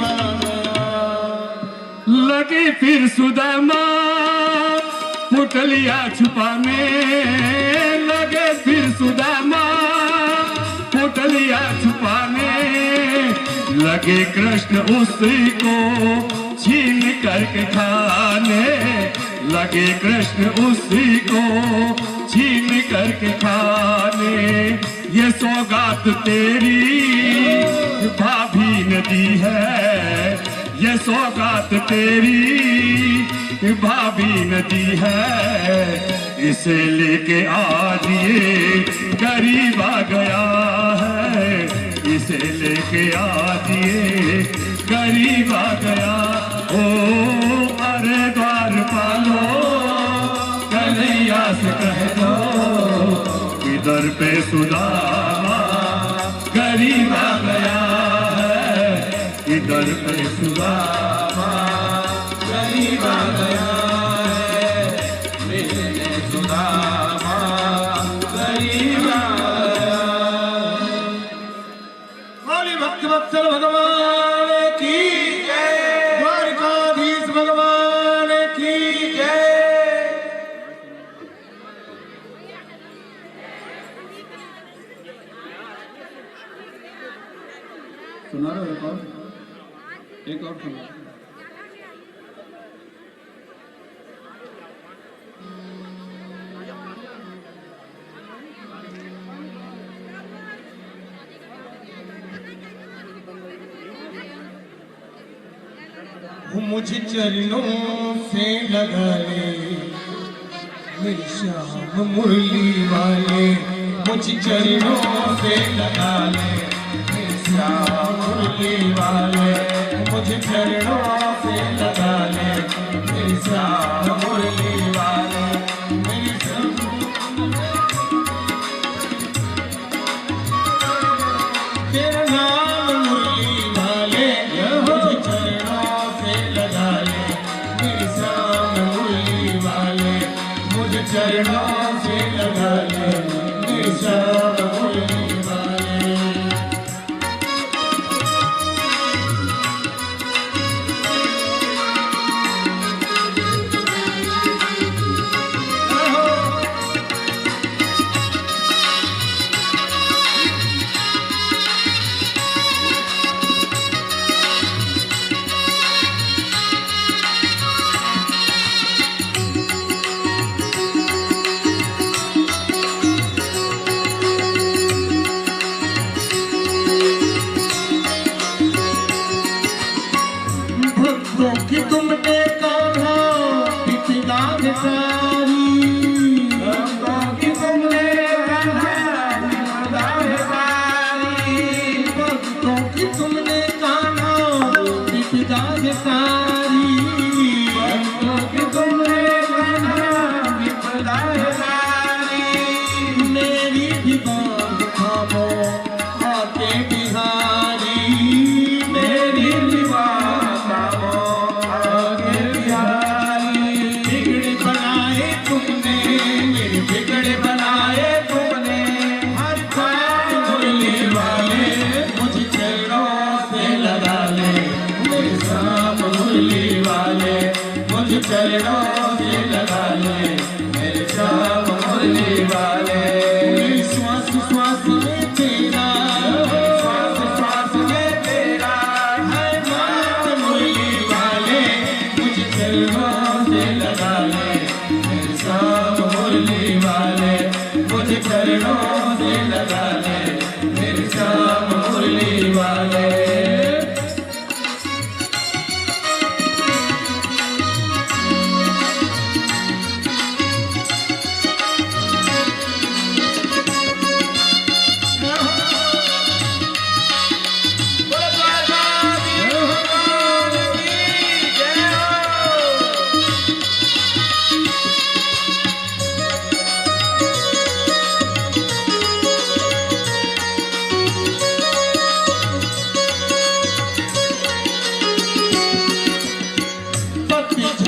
आ गया। लगे फिर सुदामा पुतलिया छुपाने, लगे फिर सुदामा पुतलिया छुपाने। लगे कृष्ण उसी को छीन करके खाने, लगे कृष्ण उसी को छीन करके खाने। ये सौगात तेरी भाभी ने दी है, ये सौगात तेरी भाभी ने दी है। इसे लेके आज ये करीब आ गया है, इसे लेके आज ये करीब आ गया। ओ अरे द्वार पालो कन्हैया से कह दो, इधर पे सुदामा करीब आ गया है, इधर पे सुदामा करीब आ गया है, मिलने सुदामा करीब आ गया। बोली भक्त वत्सल भगवान की जय, द्वारकाधीश भगवान की जय। सुना रहे हो? एक और सुना। मुझे चरणों से लगा ले मेरी श्याम मुरली वाले, मुझे चरणों से लगा ले मेरी श्याम मुरली वाले, मुझे चरणों से लगा ले मेरी श्याम मुरली वाले, मेरी तेरा नाम मुरली वाले, मुझे चरणों से लगा ले मेरी श्याम मुरली वाले, मुझे चरणों से लगा ले मेरी श्याम मुरली वाले। भक्तों की तुमने कान्हा पिता सारी, भक्तों की तुमने कान्हा पिता सारी, भक्तों की तुमने कान्हा पिता सारी, भक्तों की तुमने कान्हा पिता सारी। मेरी भी बात थामो आके बिहारी, मेरी भी बात थामो आके बिहारी। बिगड़े बनाए तुमने, मेरे बिगड़े बनाए तुमने, हर काम मुरली वाले मुझे चरणों से लगा ले मेरे श्याम मुरली वाले, मुझे चरणों से लगा ले मेरे श्याम मुरली वाले। मेरी श्वास श्वास में तेरा, श्वास श्वास में तेरा है नाम मुरली वाले, मुझे चरणों से लगा ले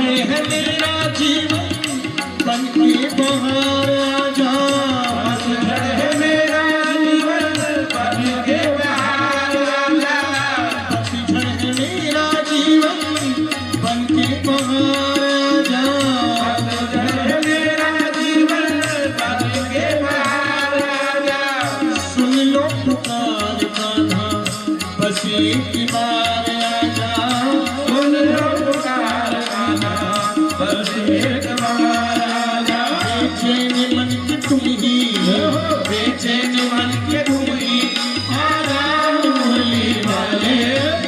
जय है मेरा जीवन बन के बहार आजा, पतझड़ है मेरा जीवन बन के बहार आजा, पतझड़ है मेरा जीवन बन के बहार आजा, पतझड़ है मेरा जीवन बन के बहार आजा। सुन लो पुकार कान्हा बस एक बार आजा, सुन लो पुकार कान्हा बस एक बार आजा। बेचैन मन के तुम ही, बेचैन मन के तुम ही, आराम मुरली वाले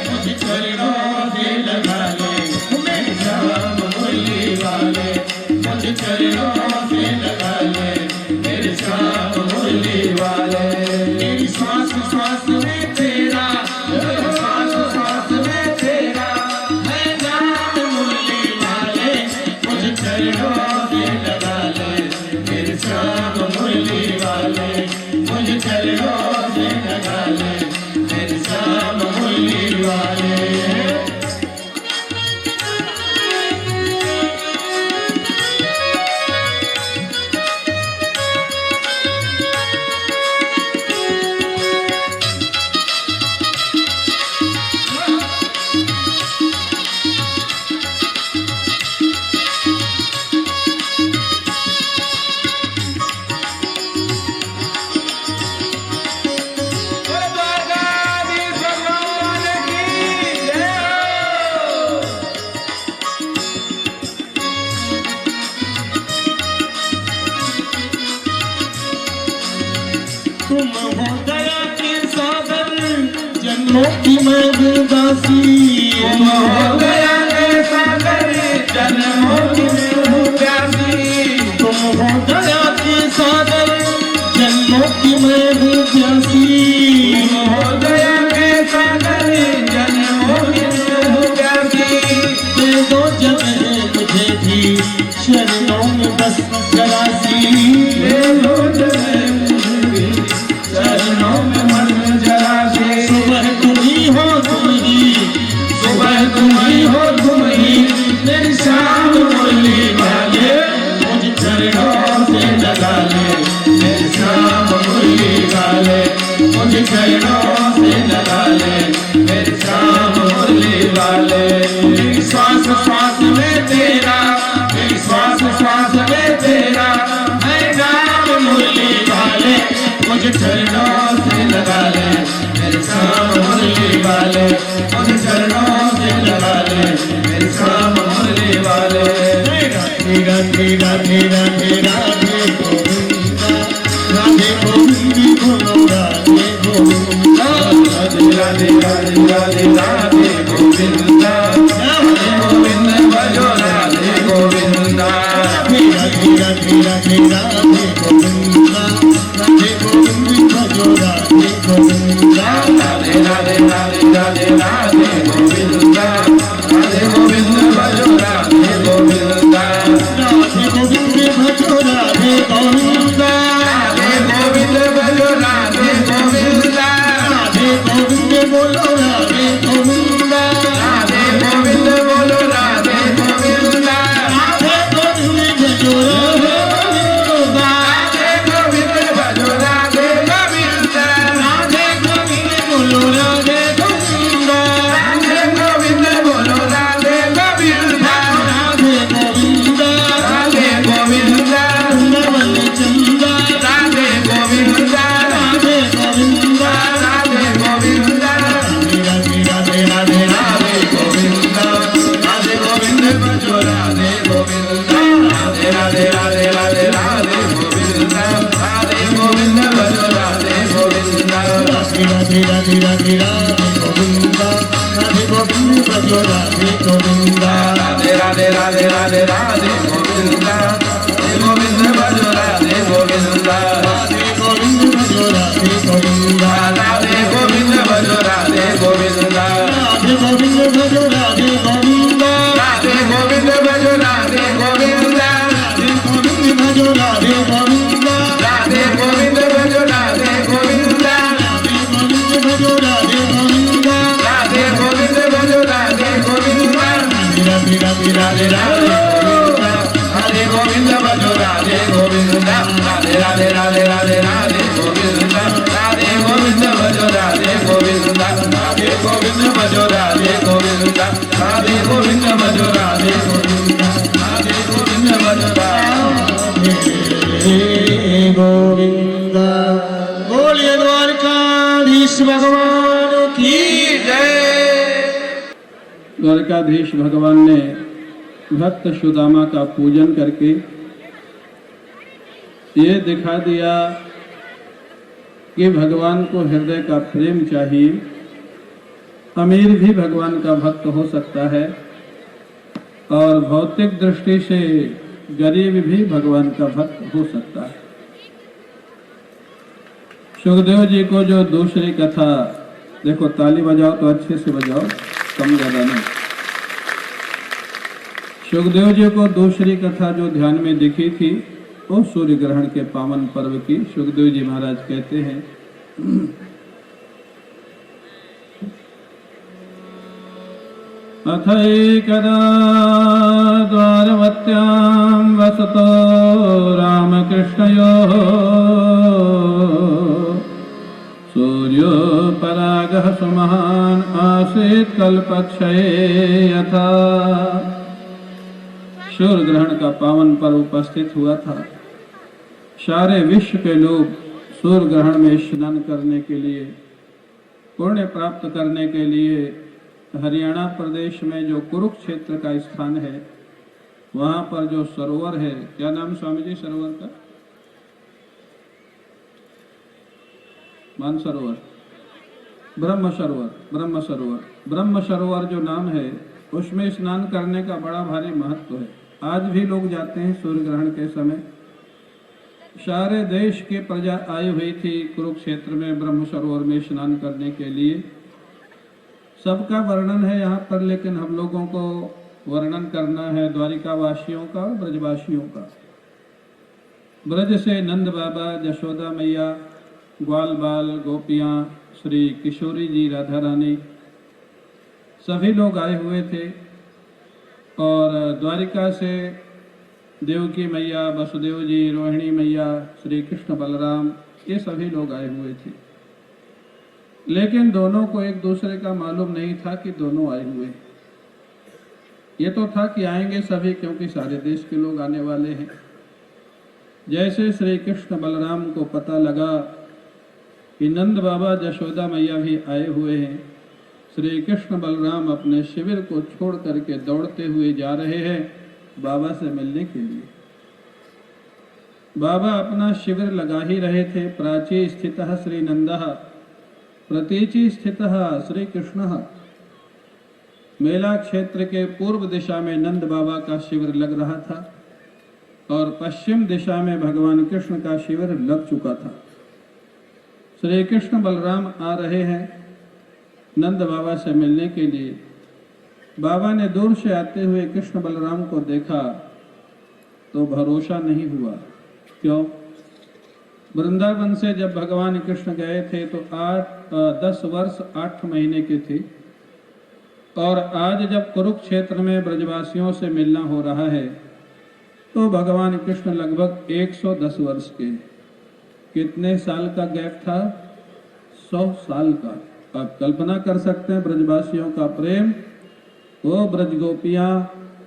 मुझे चरणों से लगा ले, मेरे श्याम मुरली वाले मुझे चरणों से लगा ले, मेरे श्याम मुरली वाले। मेरी श्वास श्वास में तेरा, मेरी श्वास श्वास में तेरा है नाम मुरली वाले मुझे चरणों से लगा ले, मेरे श्याम मुरली वाले मुझे चरणों से लगा ले, मेरे श्याम मुरली वाले। तुम हो दया के सागर जन्मों की मैं दासी, तुम हो गया के सागर जन्मों की मैं हूँ प्यासी, तुम हो दया के सागर जन्मों की मैं हूँ प्यासी, तुम हो गया के सागर जन्मों की मैं हूँ प्यासी। दे दो जगह मुझे भी चरणों में बस जरा सी, ले लो जगह मुझे भी चरणों में मन जरा से। सुबह तुम ही हो तुम ही, सुबह तुम ही हो तुम ही, मेरी शाम मुरली वाले मुझे चरणों से लगा ले, मेरी शाम मुरली वाले मुझे चरणों से लगा ले, मेरी शाम मुरली वाले। मेरी श्वास श्वास में तेरा, मेरी श्वास श्वास में तेरा है नाम मुरली वाले मुझे चरणों से लगा ले, मेरी शाम मुरली वाले मुझे चरणों से लगा ले, मेरी शाम मुरली वाले। तेरा तेरा तेरा तेरा तेरा राधे गोविंदा, राधे गोविंदी बोलो राधे गोविंदा, राधे राधे राधे राधे राधे गोविंदा, राधे गोविंद भजो राधे गोविंदा। तेरा तेरा तेरा तेरा राधे गोविंदा, राधे गोविंदी भजो राधे गोविंदा, राधे राधे राधे राधे राधे गोविंदा, राधे गोविंद भजो राधे गोविंदा। राधे गोविंद भजो राधे गोविंदा, राधे गोविंद भजो राधे गोविंदा, राधे गोविंद बोलो राधे गोविंदा, राधे गोविंद बोलो राधे गोविंदा, राधे गोविंद भजो राधे गोविंदा, राधे गोविंद भजो राधे गोविंदा, राधे गोविंद बोलो राधे गोविंदा, राधे गोविंद बोलो राधे गोविंदा, राधे गोविंदा, राधे गोविंदा, वृंदावन चंदा, राधे गोविंदा, राधे गोविंदा, राधे गोविंदा, राधे राधे राधे राधे गोविंदा, राधे गोविंद भजो राधे गोविंदा, राधे राधे राधे राधे राधे गोविंदा, राधे गोविंद भजो राधे गोविंदा। राधे राधे राधे राधे राधे गोविंदा, राधे गोविंद भजो राधे गोविंदा, राधे राधे राधे राधे राधे गोविंदा, राधे गोविंद भजो राधे गोविंदा, राधे गोविंद भजो राधे गोविंदा, राधे गोविंद भजो राधे गोविंदा, राधे गोविंद भजो राधे गोविंदा, राधे गोविंद भजो राधे गोविंदा, राधे गोविंद भजो राधे गोविंदा, राधे गोविंद भजो राधे गोविंदा, राधे गोविंद भजो राधे गोविंदा, राधे गोविंद भजो राधे गोविंदा। राधे राधे राधे राधे राधे गोविंद भजो राधे गोविंद राधे राधे राधे राधे राधे गोविंद राधे गोविंद भजो राधे गोविंद राधे गोविंद भजो राधे गोविंद राधे गोविंद भजो राधे गोविंद राधे गोविंद भजो राधे गोविंद। बोलिए द्वारकाधीश भगवान की द्वारकाधीश भगवान ने भक्त सुदामा का पूजन करके ये दिखा दिया कि भगवान को हृदय का प्रेम चाहिए। अमीर भी भगवान का भक्त हो सकता है और भौतिक दृष्टि से गरीब भी भगवान का भक्त हो सकता है। सुखदेव जी को जो दूसरी कथा, देखो ताली बजाओ तो अच्छे से बजाओ, कम ज्यादा नहीं। सुखदेव जी को दूसरी कथा जो ध्यान में दिखी थी वो सूर्य ग्रहण के पावन पर्व की। सुखदेव जी महाराज कहते हैं अथैकदा द्वारवत्यां वसतो रामकृष्णयोः सूर्योपरागः सुमहान् आसीत् कल्पक्षये यथा। सूर्य ग्रहण का पावन पर्व उपस्थित हुआ था। सारे विश्व के लोग सूर्य ग्रहण में स्नान करने के लिए, पुण्य प्राप्त करने के लिए हरियाणा प्रदेश में जो कुरुक्षेत्र का स्थान है वहां पर जो सरोवर है, क्या नाम स्वामी जी सरोवर का? मानसरोवर, ब्रह्म सरोवर। ब्रह्म सरोवर, ब्रह्म सरोवर जो नाम है उसमें स्नान करने का बड़ा भारी महत्व है। आज भी लोग जाते हैं सूर्य ग्रहण के समय। सारे देश की प्रजा आई हुई थी कुरुक्षेत्र में ब्रह्म सरोवर में स्नान करने के लिए। सबका वर्णन है यहाँ पर, लेकिन हम लोगों को वर्णन करना है द्वारिका वासियों का और ब्रजवासियों का। ब्रज से नंद बाबा, यशोदा मैया, ग्वाल बाल, गोपियाँ, श्री किशोरी जी, राधा रानी, सभी लोग आए हुए थे। और द्वारिका से देवकी मैया, वसुदेव जी, रोहिणी मैया, श्री कृष्ण बलराम, ये सभी लोग आए हुए थे। लेकिन दोनों को एक दूसरे का मालूम नहीं था कि दोनों आए हुए। ये तो था कि आएंगे सभी, क्योंकि सारे देश के लोग आने वाले हैं। जैसे श्री कृष्ण बलराम को पता लगा कि नंद बाबा, यशोदा मैया भी आए हुए हैं, श्री कृष्ण बलराम अपने शिविर को छोड़ करके दौड़ते हुए जा रहे हैं बाबा से मिलने के लिए। बाबा अपना शिविर लगा ही रहे थे। प्राची स्थितः श्री नंदः, प्रतीचि स्थितः श्री कृष्णः। मेला क्षेत्र के पूर्व दिशा में नंद बाबा का शिविर लग रहा था और पश्चिम दिशा में भगवान कृष्ण का शिविर लग चुका था। श्री कृष्ण बलराम आ रहे हैं नंद बाबा से मिलने के लिए। बाबा ने दूर से आते हुए कृष्ण बलराम को देखा तो भरोसा नहीं हुआ। क्यों? वृंदावन से जब भगवान कृष्ण गए थे तो 10 वर्ष 8 महीने के थे, और आज जब कुरुक्षेत्र में ब्रजवासियों से मिलना हो रहा है तो भगवान कृष्ण लगभग 110 वर्ष के। कितने साल का गैप था? 100 साल का। आप कल्पना कर सकते हैं ब्रजवासियों का प्रेम। वो ब्रज गोपियाँ,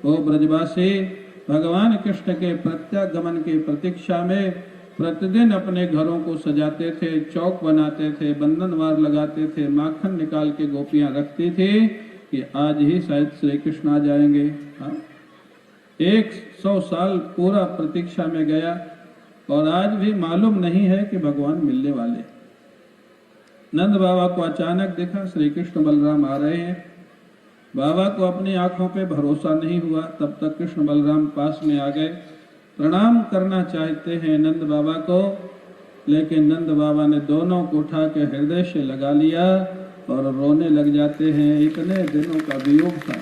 वो ब्रजवासी भगवान कृष्ण के प्रत्यागमन की प्रतीक्षा में प्रतिदिन अपने घरों को सजाते थे, चौक बनाते थे, बंधनवार लगाते थे, माखन निकाल के गोपियाँ रखती थी कि आज ही शायद श्री कृष्ण आ जाएंगे। हाँ, 100 साल पूरा प्रतीक्षा में गया और आज भी मालूम नहीं है कि भगवान मिलने वाले। नंद बाबा को अचानक देखा श्री कृष्ण बलराम आ रहे हैं। बाबा को अपनी आंखों पे भरोसा नहीं हुआ। तब तक कृष्ण बलराम पास में आ गए, प्रणाम करना चाहते हैं नंद बाबा को, लेकिन नंद बाबा ने दोनों को उठा के हृदय से लगा लिया और रोने लग जाते हैं। इतने दिनों का वियोग था,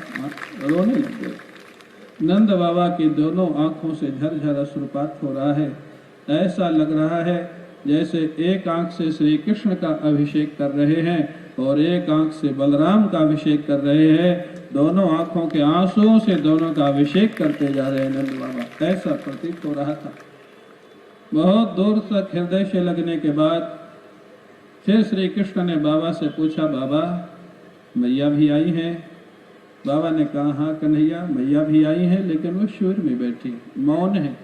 रोने लग गए। नंद बाबा की दोनों आंखों से झरझर अश्रुपात हो रहा है। ऐसा लग रहा है जैसे एक आंख से श्री कृष्ण का अभिषेक कर रहे हैं और एक आंख से बलराम का अभिषेक कर रहे हैं। दोनों आंखों के आंसुओं से दोनों का अभिषेक करते जा रहे हैं नंद बाबा। ऐसा प्रतीत हो रहा था। बहुत दूर तक हृदय से लगने के बाद फिर श्री कृष्ण ने बाबा से पूछा, बाबा मैया भी आई है? बाबा ने कहा, हाँ कन्हैया मैया भी आई है, लेकिन वो शिविर में बैठी मौन है।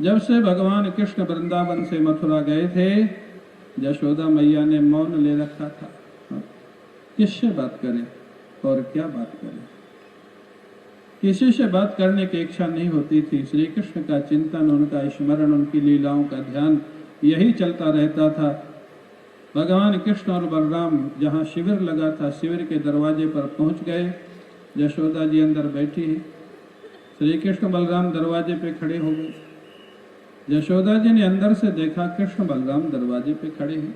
जब से भगवान कृष्ण वृंदावन से मथुरा गए थे, यशोदा मैया ने मौन ले रखा था। किससे बात करें और क्या बात करें? किसी से बात करने की इच्छा नहीं होती थी। श्री कृष्ण का चिंतन, उनका स्मरण, उनकी लीलाओं का ध्यान, यही चलता रहता था। भगवान कृष्ण और बलराम जहाँ शिविर लगा था, शिविर के दरवाजे पर पहुंच गए। यशोदा जी अंदर बैठी है। श्री कृष्ण बलराम दरवाजे पे खड़े हो गए। यशोदा जी ने अंदर से देखा, कृष्ण बलराम दरवाजे पे खड़े हैं।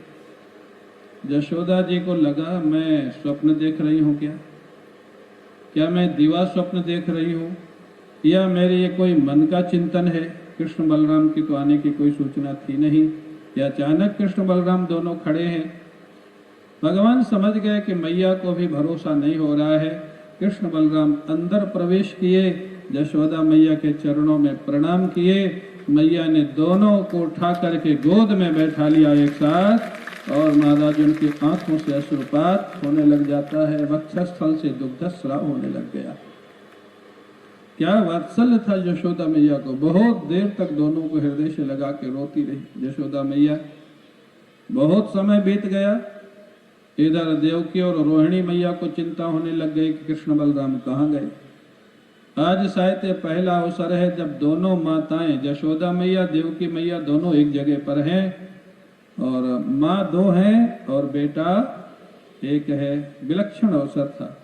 यशोदा जी को लगा मैं स्वप्न देख रही हूँ क्या मैं दीवा स्वप्न देख रही हूँ, या मेरे ये कोई मन का चिंतन है? कृष्ण बलराम की तो आने की कोई सूचना थी नहीं, या अचानक कृष्ण बलराम दोनों खड़े हैं। भगवान समझ गए कि मैया को भी भरोसा नहीं हो रहा है। कृष्ण बलराम अंदर प्रवेश किए, यशोदा मैया के चरणों में प्रणाम किए। मैया ने दोनों को उठा करके गोद में बैठा लिया एक साथ, और महाराज उनकी आंखों से अश्रुपात होने लग जाता है। वक्षस्थल से दुग्धस्राव होने लग गया। क्या वात्सल्य था यशोदा मैया को। बहुत देर तक दोनों को हृदय से लगा के रोती रही यशोदा मैया। बहुत समय बीत गया। इधर देवकी और रोहिणी मैया को चिंता होने लग गई कि कृष्ण बलराम कहाँ गए। आज शायद ये पहला अवसर है जब दोनों माताएं, यशोदा मैया देवकी मैया, दोनों एक जगह पर हैं, और माँ दो हैं और बेटा एक है। विलक्षण अवसर था।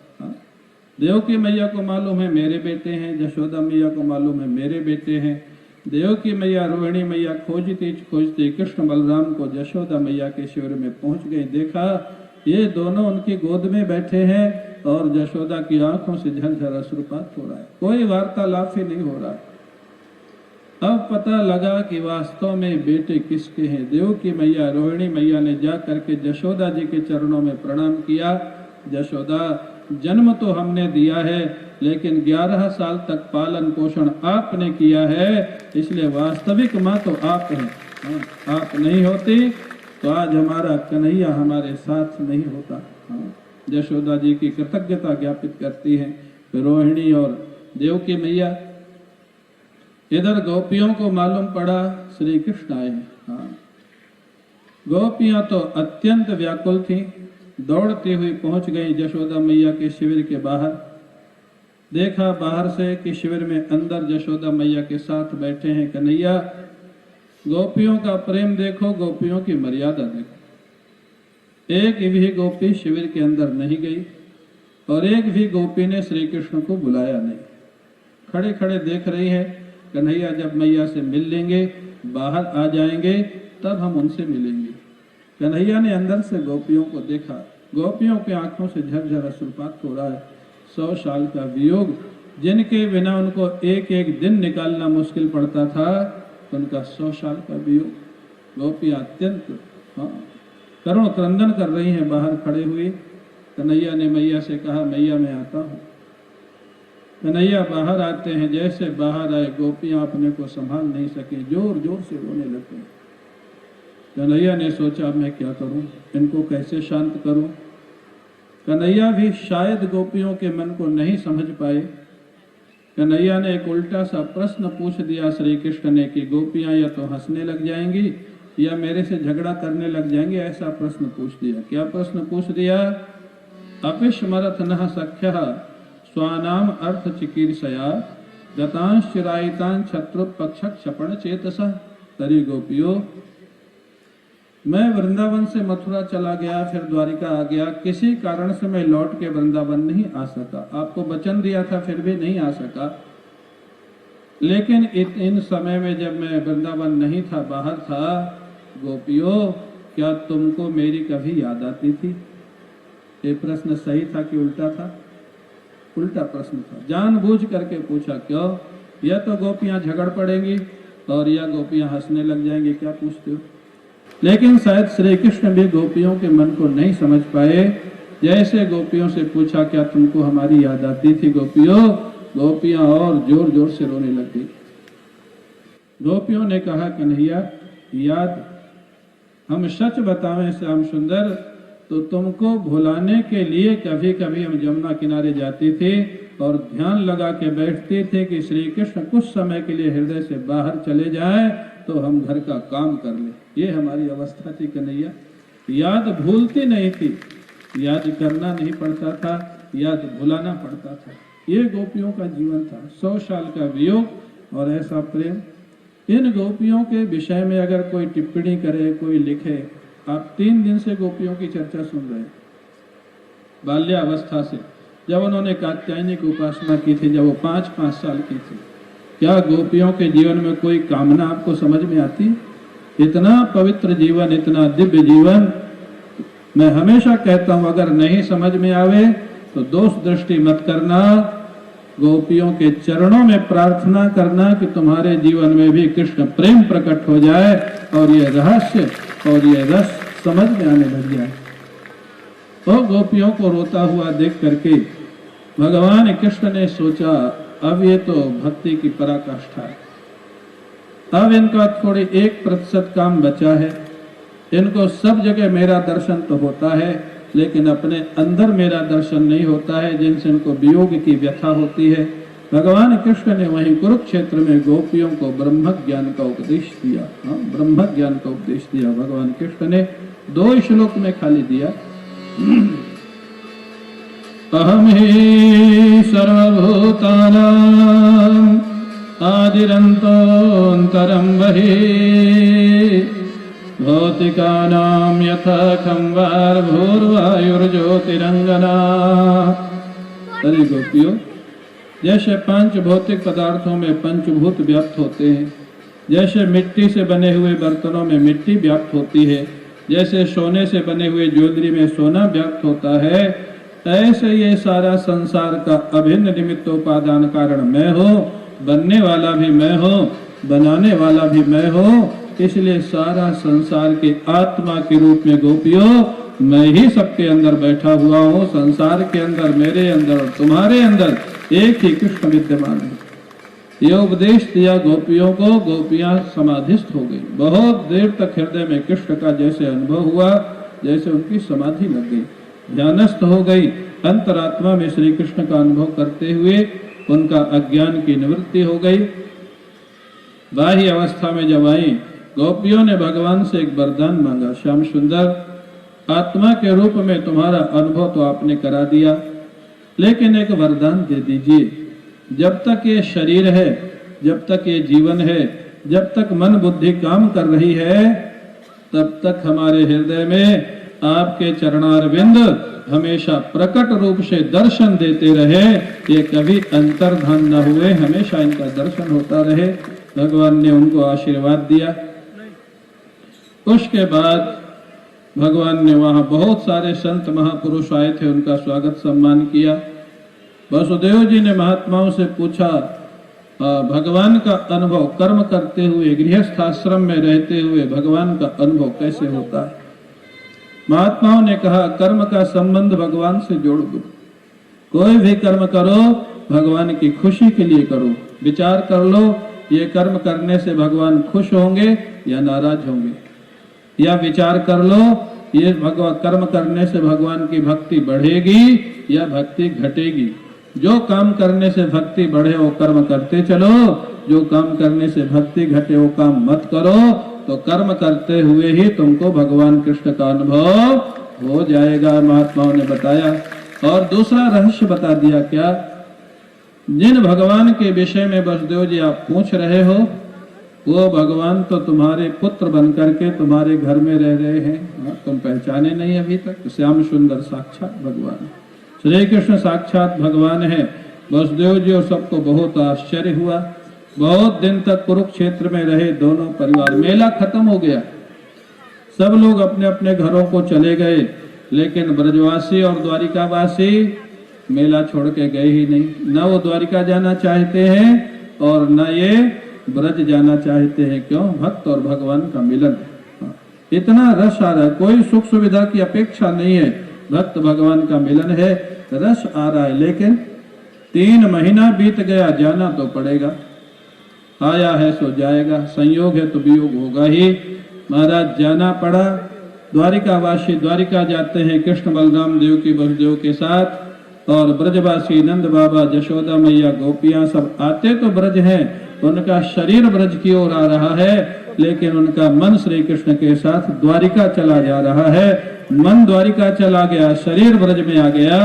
देवकी मैया को मालूम है मेरे बेटे हैं, यशोदा मैया को मालूम है मेरे बेटे हैं। देवकी मैया रोहिणी मैया खोजती खोजती कृष्ण बलराम को यशोदा मैया के शिविर में पहुंच गई। देखा ये दोनों उनकी गोद में बैठे हैं और यशोदा की आंखों से झरझर अश्रुपात हो रहा है। कोई वार्तालाप ही नहीं हो रहा है। अब पता लगा कि वास्तव में बेटे किसके हैं। देवकी मैया रोहिणी मैया ने जा करके यशोदा जी के चरणों में प्रणाम किया। यशोदा, जन्म तो हमने दिया है, लेकिन 11 साल तक पालन पोषण आपने किया है, इसलिए वास्तविक माँ तो आप हैं। आप नहीं होती तो आज हमारा कन्हैया हमारे साथ नहीं होता। यशोदा जी की कृतज्ञता ज्ञापित करती है रोहिणी और देवकी मैया। इधर गोपियों को मालूम पड़ा श्री कृष्ण आए। गोपियां तो अत्यंत व्याकुल थी, दौड़ती हुई पहुंच गई यशोदा मैया के शिविर के बाहर। देखा बाहर से कि शिविर में अंदर यशोदा मैया के साथ बैठे हैं कन्हैया। गोपियों का प्रेम देखो, गोपियों की मर्यादा देखो। एक भी गोपी शिविर के अंदर नहीं गई और एक भी गोपी ने श्री कृष्ण को बुलाया नहीं। खड़े खड़े देख रही है। कन्हैया जब मैया से मिल लेंगे, बाहर आ जाएंगे, तब हम उनसे मिलेंगे। कन्हैया ने अंदर से गोपियों को देखा। गोपियों के आंखों से झरझर अश्रुपात हो रहा है। 100 साल का वियोग, जिनके बिना उनको एक एक दिन निकालना मुश्किल पड़ता था, उनका 100 साल का वियोग। गोपियां अत्यंत करुण क्रंदन कर रही हैं बाहर खड़े हुए। कन्हैया ने मैया से कहा, मैया मैं आता हूँ। कन्हैया बाहर आते हैं। जैसे बाहर आए, गोपियां अपने को संभाल नहीं सके, जोर जोर से रोने लगे। कन्हैया ने सोचा मैं क्या करूं, इनको कैसे शांत करूं। कन्हैया भी शायद गोपियों के मन को नहीं समझ पाए। कन्हैया ने एक उल्टा सा प्रश्न पूछ दिया श्री कृष्ण ने कि गोपियां या तो हंसने लग जाएंगी या मेरे से झगड़ा करने लग जाएंगे। ऐसा प्रश्न पूछ दिया। क्या प्रश्न पूछ दिया? अपिस्मरथ नः सख्यः स्वानाम अर्थ चिकीर्षया गतांश चिरायितान शत्रु पक्षक क्षपण चेतसः। तरी गोपियों, मैं वृंदावन से मथुरा चला गया, फिर द्वारिका आ गया। किसी कारण से मैं लौट के वृंदावन नहीं आ सका। आपको वचन दिया था, फिर भी नहीं आ सका। लेकिन इन समय में जब मैं वृंदावन नहीं था, बाहर था, गोपियों क्या तुमको मेरी कभी याद आती थी? ये प्रश्न सही था कि उल्टा था? उल्टा प्रश्न था। जानबूझ करके पूछा। क्यों? या तो गोपियां झगड़ पड़ेंगी और या गोपियां हंसने लग जाएंगी। क्या पूछते हो? लेकिन शायद श्री कृष्ण भी गोपियों के मन को नहीं समझ पाए। जैसे गोपियों से पूछा क्या तुमको हमारी याद आती थी गोपियों, गोपियां और जोर जोर से रोने लग गई। गोपियों ने कहा कन्हैया याद, हम सच बतावें श्याम सुंदर तो तुमको भुलाने के लिए कभी कभी हम यमुना किनारे जाते थे और ध्यान लगा के बैठते थे कि श्री कृष्ण कुछ समय के लिए हृदय से बाहर चले जाए तो हम घर का काम कर ले। ये हमारी अवस्था थी कन्हैया। याद भूलती नहीं थी, याद करना नहीं पड़ता था, याद भुलाना पड़ता था। ये गोपियों का जीवन था, 100 साल का वियोग और ऐसा प्रेम। इन गोपियों के विषय में अगर कोई टिप्पणी करे, कोई लिखे, आप 3 दिन से गोपियों की चर्चा सुन रहे हैं। बाल्यावस्था से जब उन्होंने कात्यायनी की उपासना की थी, जब वो 5-5 साल की थी, क्या गोपियों के जीवन में कोई कामना आपको समझ में आती? इतना पवित्र जीवन, इतना दिव्य जीवन। मैं हमेशा कहता हूं अगर नहीं समझ में आवे तो दोष दृष्टि मत करना, गोपियों के चरणों में प्रार्थना करना कि तुम्हारे जीवन में भी कृष्ण प्रेम प्रकट हो जाए और ये रहस्य और ये रस समझ में आने लग जाए। तो गोपियों को रोता हुआ देख करके भगवान कृष्ण ने सोचा अब ये तो भक्ति की पराकाष्ठा है, अब इनका थोड़ी 1% काम बचा है। इनको सब जगह मेरा दर्शन तो होता है लेकिन अपने अंदर मेरा दर्शन नहीं होता है, जिनसे इनको वियोग की व्यथा होती है। भगवान कृष्ण ने वहीं कुरुक्षेत्र में गोपियों को ब्रह्म ज्ञान का उपदेश दिया। ब्रह्म ज्ञान का उपदेश दिया भगवान कृष्ण ने, 2 श्लोक में खाली दिया। अहम ही सर्वभूतानां आदिरन्तोऽन्तरं बहि भौतिकानां यथा खंवार भूर्वायुर्ज्योतिरंगना। अरे गोपियों, जैसे 5 भौतिक पदार्थों में पंचभूत व्याप्त होते हैं, जैसे मिट्टी से बने हुए बर्तनों में मिट्टी व्याप्त होती है, जैसे सोने से बने हुए ज्वेलरी में सोना व्याप्त होता है, ऐसे ये सारा संसार का अभिन्न निमित्तोपादान कारण मैं हूँ, बनने वाला भी मैं हूँ, बनाने वाला भी मैं हूँ। इसलिए सारा संसार के आत्मा के रूप में गोपियों मैं ही सबके अंदर बैठा हुआ हूँ। संसार के अंदर, मेरे अंदर और तुम्हारे अंदर एक ही कृष्ण विद्यमान है। यह उपदेश दिया गोपियों को, गोपियां समाधिस्थ हो गई। बहुत देर तक हृदय में कृष्ण का जैसे अनुभव हुआ, जैसे उनकी समाधि लग गई, ध्यानस्थ हो गई। अंतरात्मा में श्री कृष्ण का अनुभव करते हुए उनका अज्ञान की निवृत्ति हो गई। बाह्य अवस्था में जब आई, गोपियों ने भगवान से एक वरदान मांगा, श्याम सुंदर आत्मा के रूप में तुम्हारा अनुभव तो आपने करा दिया, लेकिन एक वरदान दे दीजिए। जब तक ये शरीर है, जब तक ये जीवन है, जब तक मन बुद्धि काम कर रही है, तब तक हमारे हृदय में आपके चरणारविंद हमेशा प्रकट रूप से दर्शन देते रहे, ये कभी अंतर्धान न हुए, हमेशा इनका दर्शन होता रहे। भगवान ने उनको आशीर्वाद दिया। उसके बाद भगवान ने वहां बहुत सारे संत महापुरुष आए थे, उनका स्वागत सम्मान किया। वसुदेव जी ने महात्माओं से पूछा भगवान का अनुभव कर्म करते हुए, गृहस्थ आश्रम में रहते हुए भगवान का अनुभव कैसे होता है। महात्माओं ने कहा कर्म का संबंध भगवान से जोड़ दो, कोई भी कर्म करो भगवान की खुशी के लिए करो। विचार कर लो ये कर्म करने से भगवान खुश होंगे या नाराज होंगे, या विचार कर लो ये कर्म करने से भगवान की भक्ति बढ़ेगी या भक्ति घटेगी। जो काम करने से भक्ति बढ़े वो कर्म करते चलो, जो काम करने से भक्ति घटे वो काम मत करो। तो कर्म करते हुए ही तुमको भगवान कृष्ण का अनुभव हो जाएगा, महात्माओं ने बताया। और दूसरा रहस्य बता दिया, क्या जिन भगवान के विषय में वसुदेव जी आप पूछ रहे हो, वो भगवान तो तुम्हारे पुत्र बनकर के तुम्हारे घर में रह रहे हैं। तुम पहचाने नहीं अभी तक। श्याम सुंदर साक्षात भगवान, श्री कृष्ण साक्षात भगवान है। वसुदेव जी और सबको बहुत आश्चर्य हुआ। बहुत दिन तक कुरुक्षेत्र में रहे दोनों परिवार। मेला खत्म हो गया, सब लोग अपने अपने घरों को चले गए, लेकिन ब्रजवासी और द्वारिकावासी मेला छोड़ के गए ही नहीं। न वो द्वारिका जाना चाहते हैं और न ये ब्रज जाना चाहते हैं। क्यों? भक्त और भगवान का मिलन। इतना रस आ रहा है, कोई सुख सुविधा की अपेक्षा नहीं है, भक्त भगवान का मिलन है, रस आ रहा है। लेकिन 3 महीना बीत गया, जाना तो पड़ेगा, आया है सो जाएगा, संयोग है तो वियोग होगा ही। महाराज जाना पड़ा। द्वारिकावासी द्वारिका जाते हैं कृष्ण बलराम देव की वसुदेव के साथ, और ब्रजवासी नंद बाबा यशोदा मैया गोपियां सब आते तो ब्रज हैं, उनका शरीर ब्रज की ओर आ रहा है, लेकिन उनका मन श्री कृष्ण के साथ द्वारिका चला जा रहा है। मन द्वारिका चला गया, शरीर ब्रज में आ गया।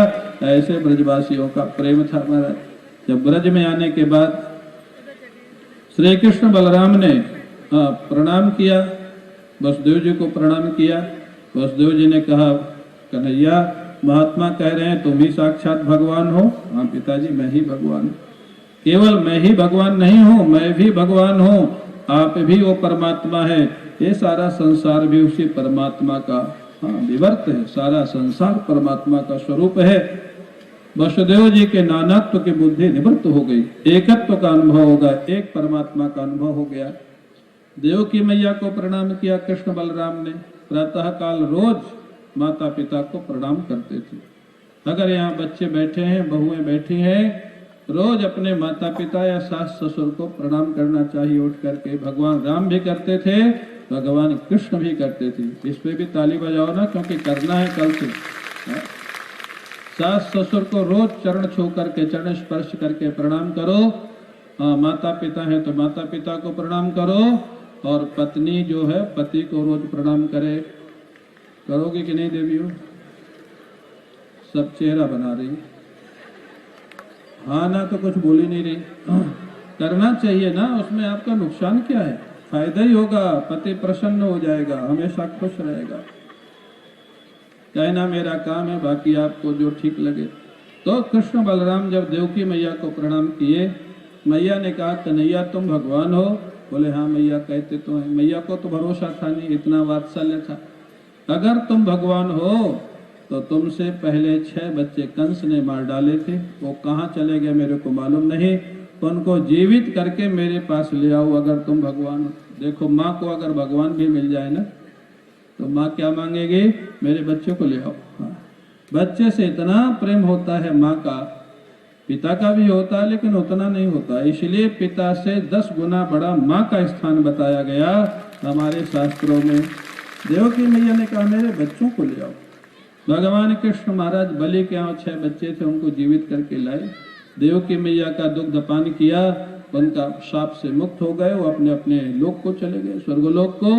ऐसे ब्रजवासियों का प्रेम था महाराज। जब ब्रज में आने के बाद श्री कृष्ण बलराम ने प्रणाम किया, वसुदेव जी को प्रणाम किया। वसुदेव जी ने कहा, कन्हैया महात्मा कह रहे हैं तुम ही साक्षात भगवान हो। हाँ पिताजी, मैं ही भगवान हूँ। केवल मैं ही भगवान नहीं हूँ, मैं भी भगवान हूँ, आप भी वो परमात्मा है। ये सारा संसार भी उसी परमात्मा का विवर्त है, सारा संसार परमात्मा का स्वरूप है। वसुदेव जी के नानात्व की बुद्धि निवृत्त हो गई, एकत्व का अनुभव होगा, एक परमात्मा का अनुभव हो गया। देव की मैया को प्रणाम किया कृष्ण बलराम ने। प्रातः काल रोज माता पिता को प्रणाम करते थे। अगर यहाँ बच्चे बैठे हैं, बहुएं बैठी हैं, रोज अपने माता पिता या सास ससुर को प्रणाम करना चाहिए उठ करके। भगवान राम भी करते थे, भगवान कृष्ण भी करते थे। इस पे भी ताली बजाओ ना, क्योंकि करना है कल से। सास ससुर को रोज चरण छू करके, चरण स्पर्श करके प्रणाम करो। माता पिता है तो माता पिता को प्रणाम करो, और पत्नी जो है पति को रोज प्रणाम करे। करोगे कि नहीं देवियों? सब चेहरा बना रही, हाँ ना तो कुछ बोल ही नहीं रही। करना चाहिए ना, उसमें आपका नुकसान क्या है? फायदा ही होगा, पति प्रसन्न हो जाएगा, हमेशा खुश रहेगा। कहना मेरा काम है, बाकी आपको जो ठीक लगे। तो कृष्ण बलराम जब देवकी मैया को प्रणाम किए, मैया ने कहा कन्हैया तुम भगवान हो? बोले हाँ मैया, कहते तो हैं। मैया को तो भरोसा था नहीं, इतना वात्सल्य था। अगर तुम भगवान हो तो तुमसे पहले 6 बच्चे कंस ने मार डाले थे, वो कहाँ चले गए मेरे को मालूम नहीं, उनको जीवित करके मेरे पास ले आओ अगर तुम भगवान हो। देखो, माँ को अगर भगवान भी मिल जाए ना, तो माँ क्या मांगेगी? मेरे बच्चे को ले आओ। हाँ, बच्चे से इतना प्रेम होता है माँ का, पिता का भी होता है लेकिन उतना नहीं होता। इसलिए पिता से 10 गुना बड़ा माँ का स्थान बताया गया हमारे शास्त्रों में। देवकी मैया ने कहा मेरे बच्चों को ले आओ। भगवान कृष्ण महाराज बलि के यहाँ 6 बच्चे थे, उनको जीवित करके लाए। देवकी मैया का दुग्ध पान किया, उनका शाप से मुक्त हो गए, वो अपने अपने लोक को चले गए, स्वर्गलोक को।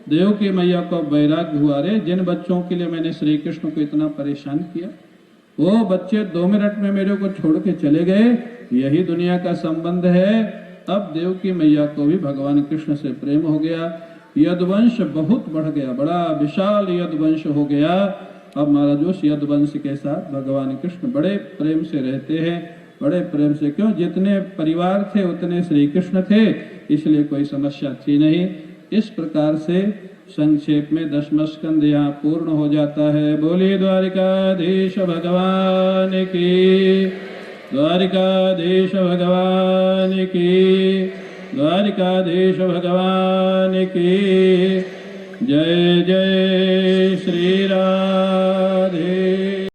देवकी मैया को वैराग्य हुआ, रे जिन बच्चों के लिए मैंने श्री कृष्ण को इतना परेशान किया, वो बच्चे 2 मिनट में मेरे को छोड़ के चले गए। यही दुनिया का संबंध है। अब देवकी मैया को भी भगवान कृष्ण से प्रेम हो गया। यदुवंश बहुत बढ़ गया, बड़ा विशाल यदुवंश हो गया। अब महाराज उस यदुवंश के साथ भगवान कृष्ण बड़े प्रेम से रहते हैं, बड़े प्रेम से। क्यों? जितने परिवार थे उतने श्री कृष्ण थे, इसलिए कोई समस्या थी नहीं। इस प्रकार से संक्षेप में 10वां स्कंद यहाँ पूर्ण हो जाता है। बोलिए द्वारिकाधीश भगवान की, द्वारिकाधीश भगवान की, द्वारिकाधीश भगवान की जय। जय श्री